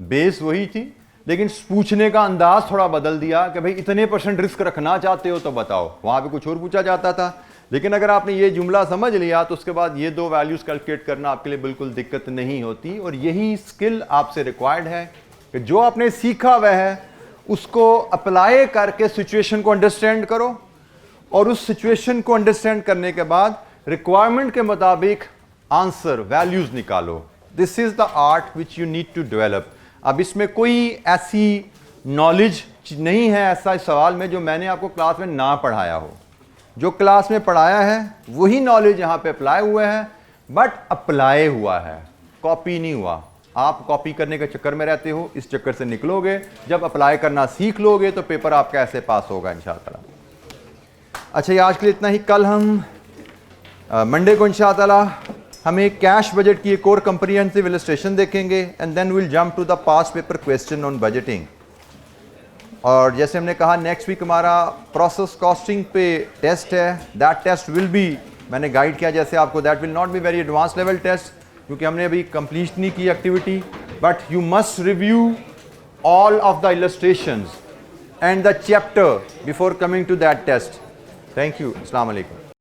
Speaker 1: Base वही थी, लेकिन पूछने का अंदाज थोड़ा बदल दिया कि भाई इतने % रिस्क रखना चाहते हो तो बताओ। वहां पे कुछ और पूछा जाता था, लेकिन अगर आपने ये जुमला समझ लिया तो उसके बाद ये 2 वैल्यूज कैलकुलेट करना आपके लिए बिल्कुल दिक्कत नहीं होती। और यही स्किल आपसे रिक्वायर्ड है कि जो आपने सीखा वह है उसको अप्लाई करके सिचुएशन को अंडरस्टैंड करो, और उस सिचुएशन को अंडरस्टैंड करने के बाद रिक्वायरमेंट के मुताबिक आंसर वैल्यूज निकालो। This is the art which you need to develop. अब इसमें कोई ऐसी नॉलेज नहीं है ऐसा इस सवाल में जो मैंने आपको क्लास में ना पढ़ाया हो। जो क्लास में पढ़ाया है वही नॉलेज यहाँ पे अप्लाई हुआ है, बट अप्लाई हुआ है, कॉपी नहीं हुआ। आप कॉपी करने के चक्कर में रहते हो, इस चक्कर से निकलोगे। जब अप्लाई करना सीख लोगे तो पेपर आपका ऐसे पास होगा इंशाअल्लाह। अच्छा, ये आज के लिए इतना ही। कल हम मंडे को इंशाअल्लाह हमें कैश बजट की एक और कंप्रिहेंसिव इलस्ट्रेशन देखेंगे, and then will jump to the past paper question on budgeting. और जैसे हमने कहा नेक्स्ट वीक हमारा प्रोसेस कॉस्टिंग पे टेस्ट है। दैट टेस्ट विल बी, मैंने गाइड किया जैसे आपको, that will not be very advance level test क्योंकि हमने अभी कंप्लीट नहीं की activity, but you must review all of the illustrations and the chapter before coming to that test. Thank you. अस्सलाम वालेकुम।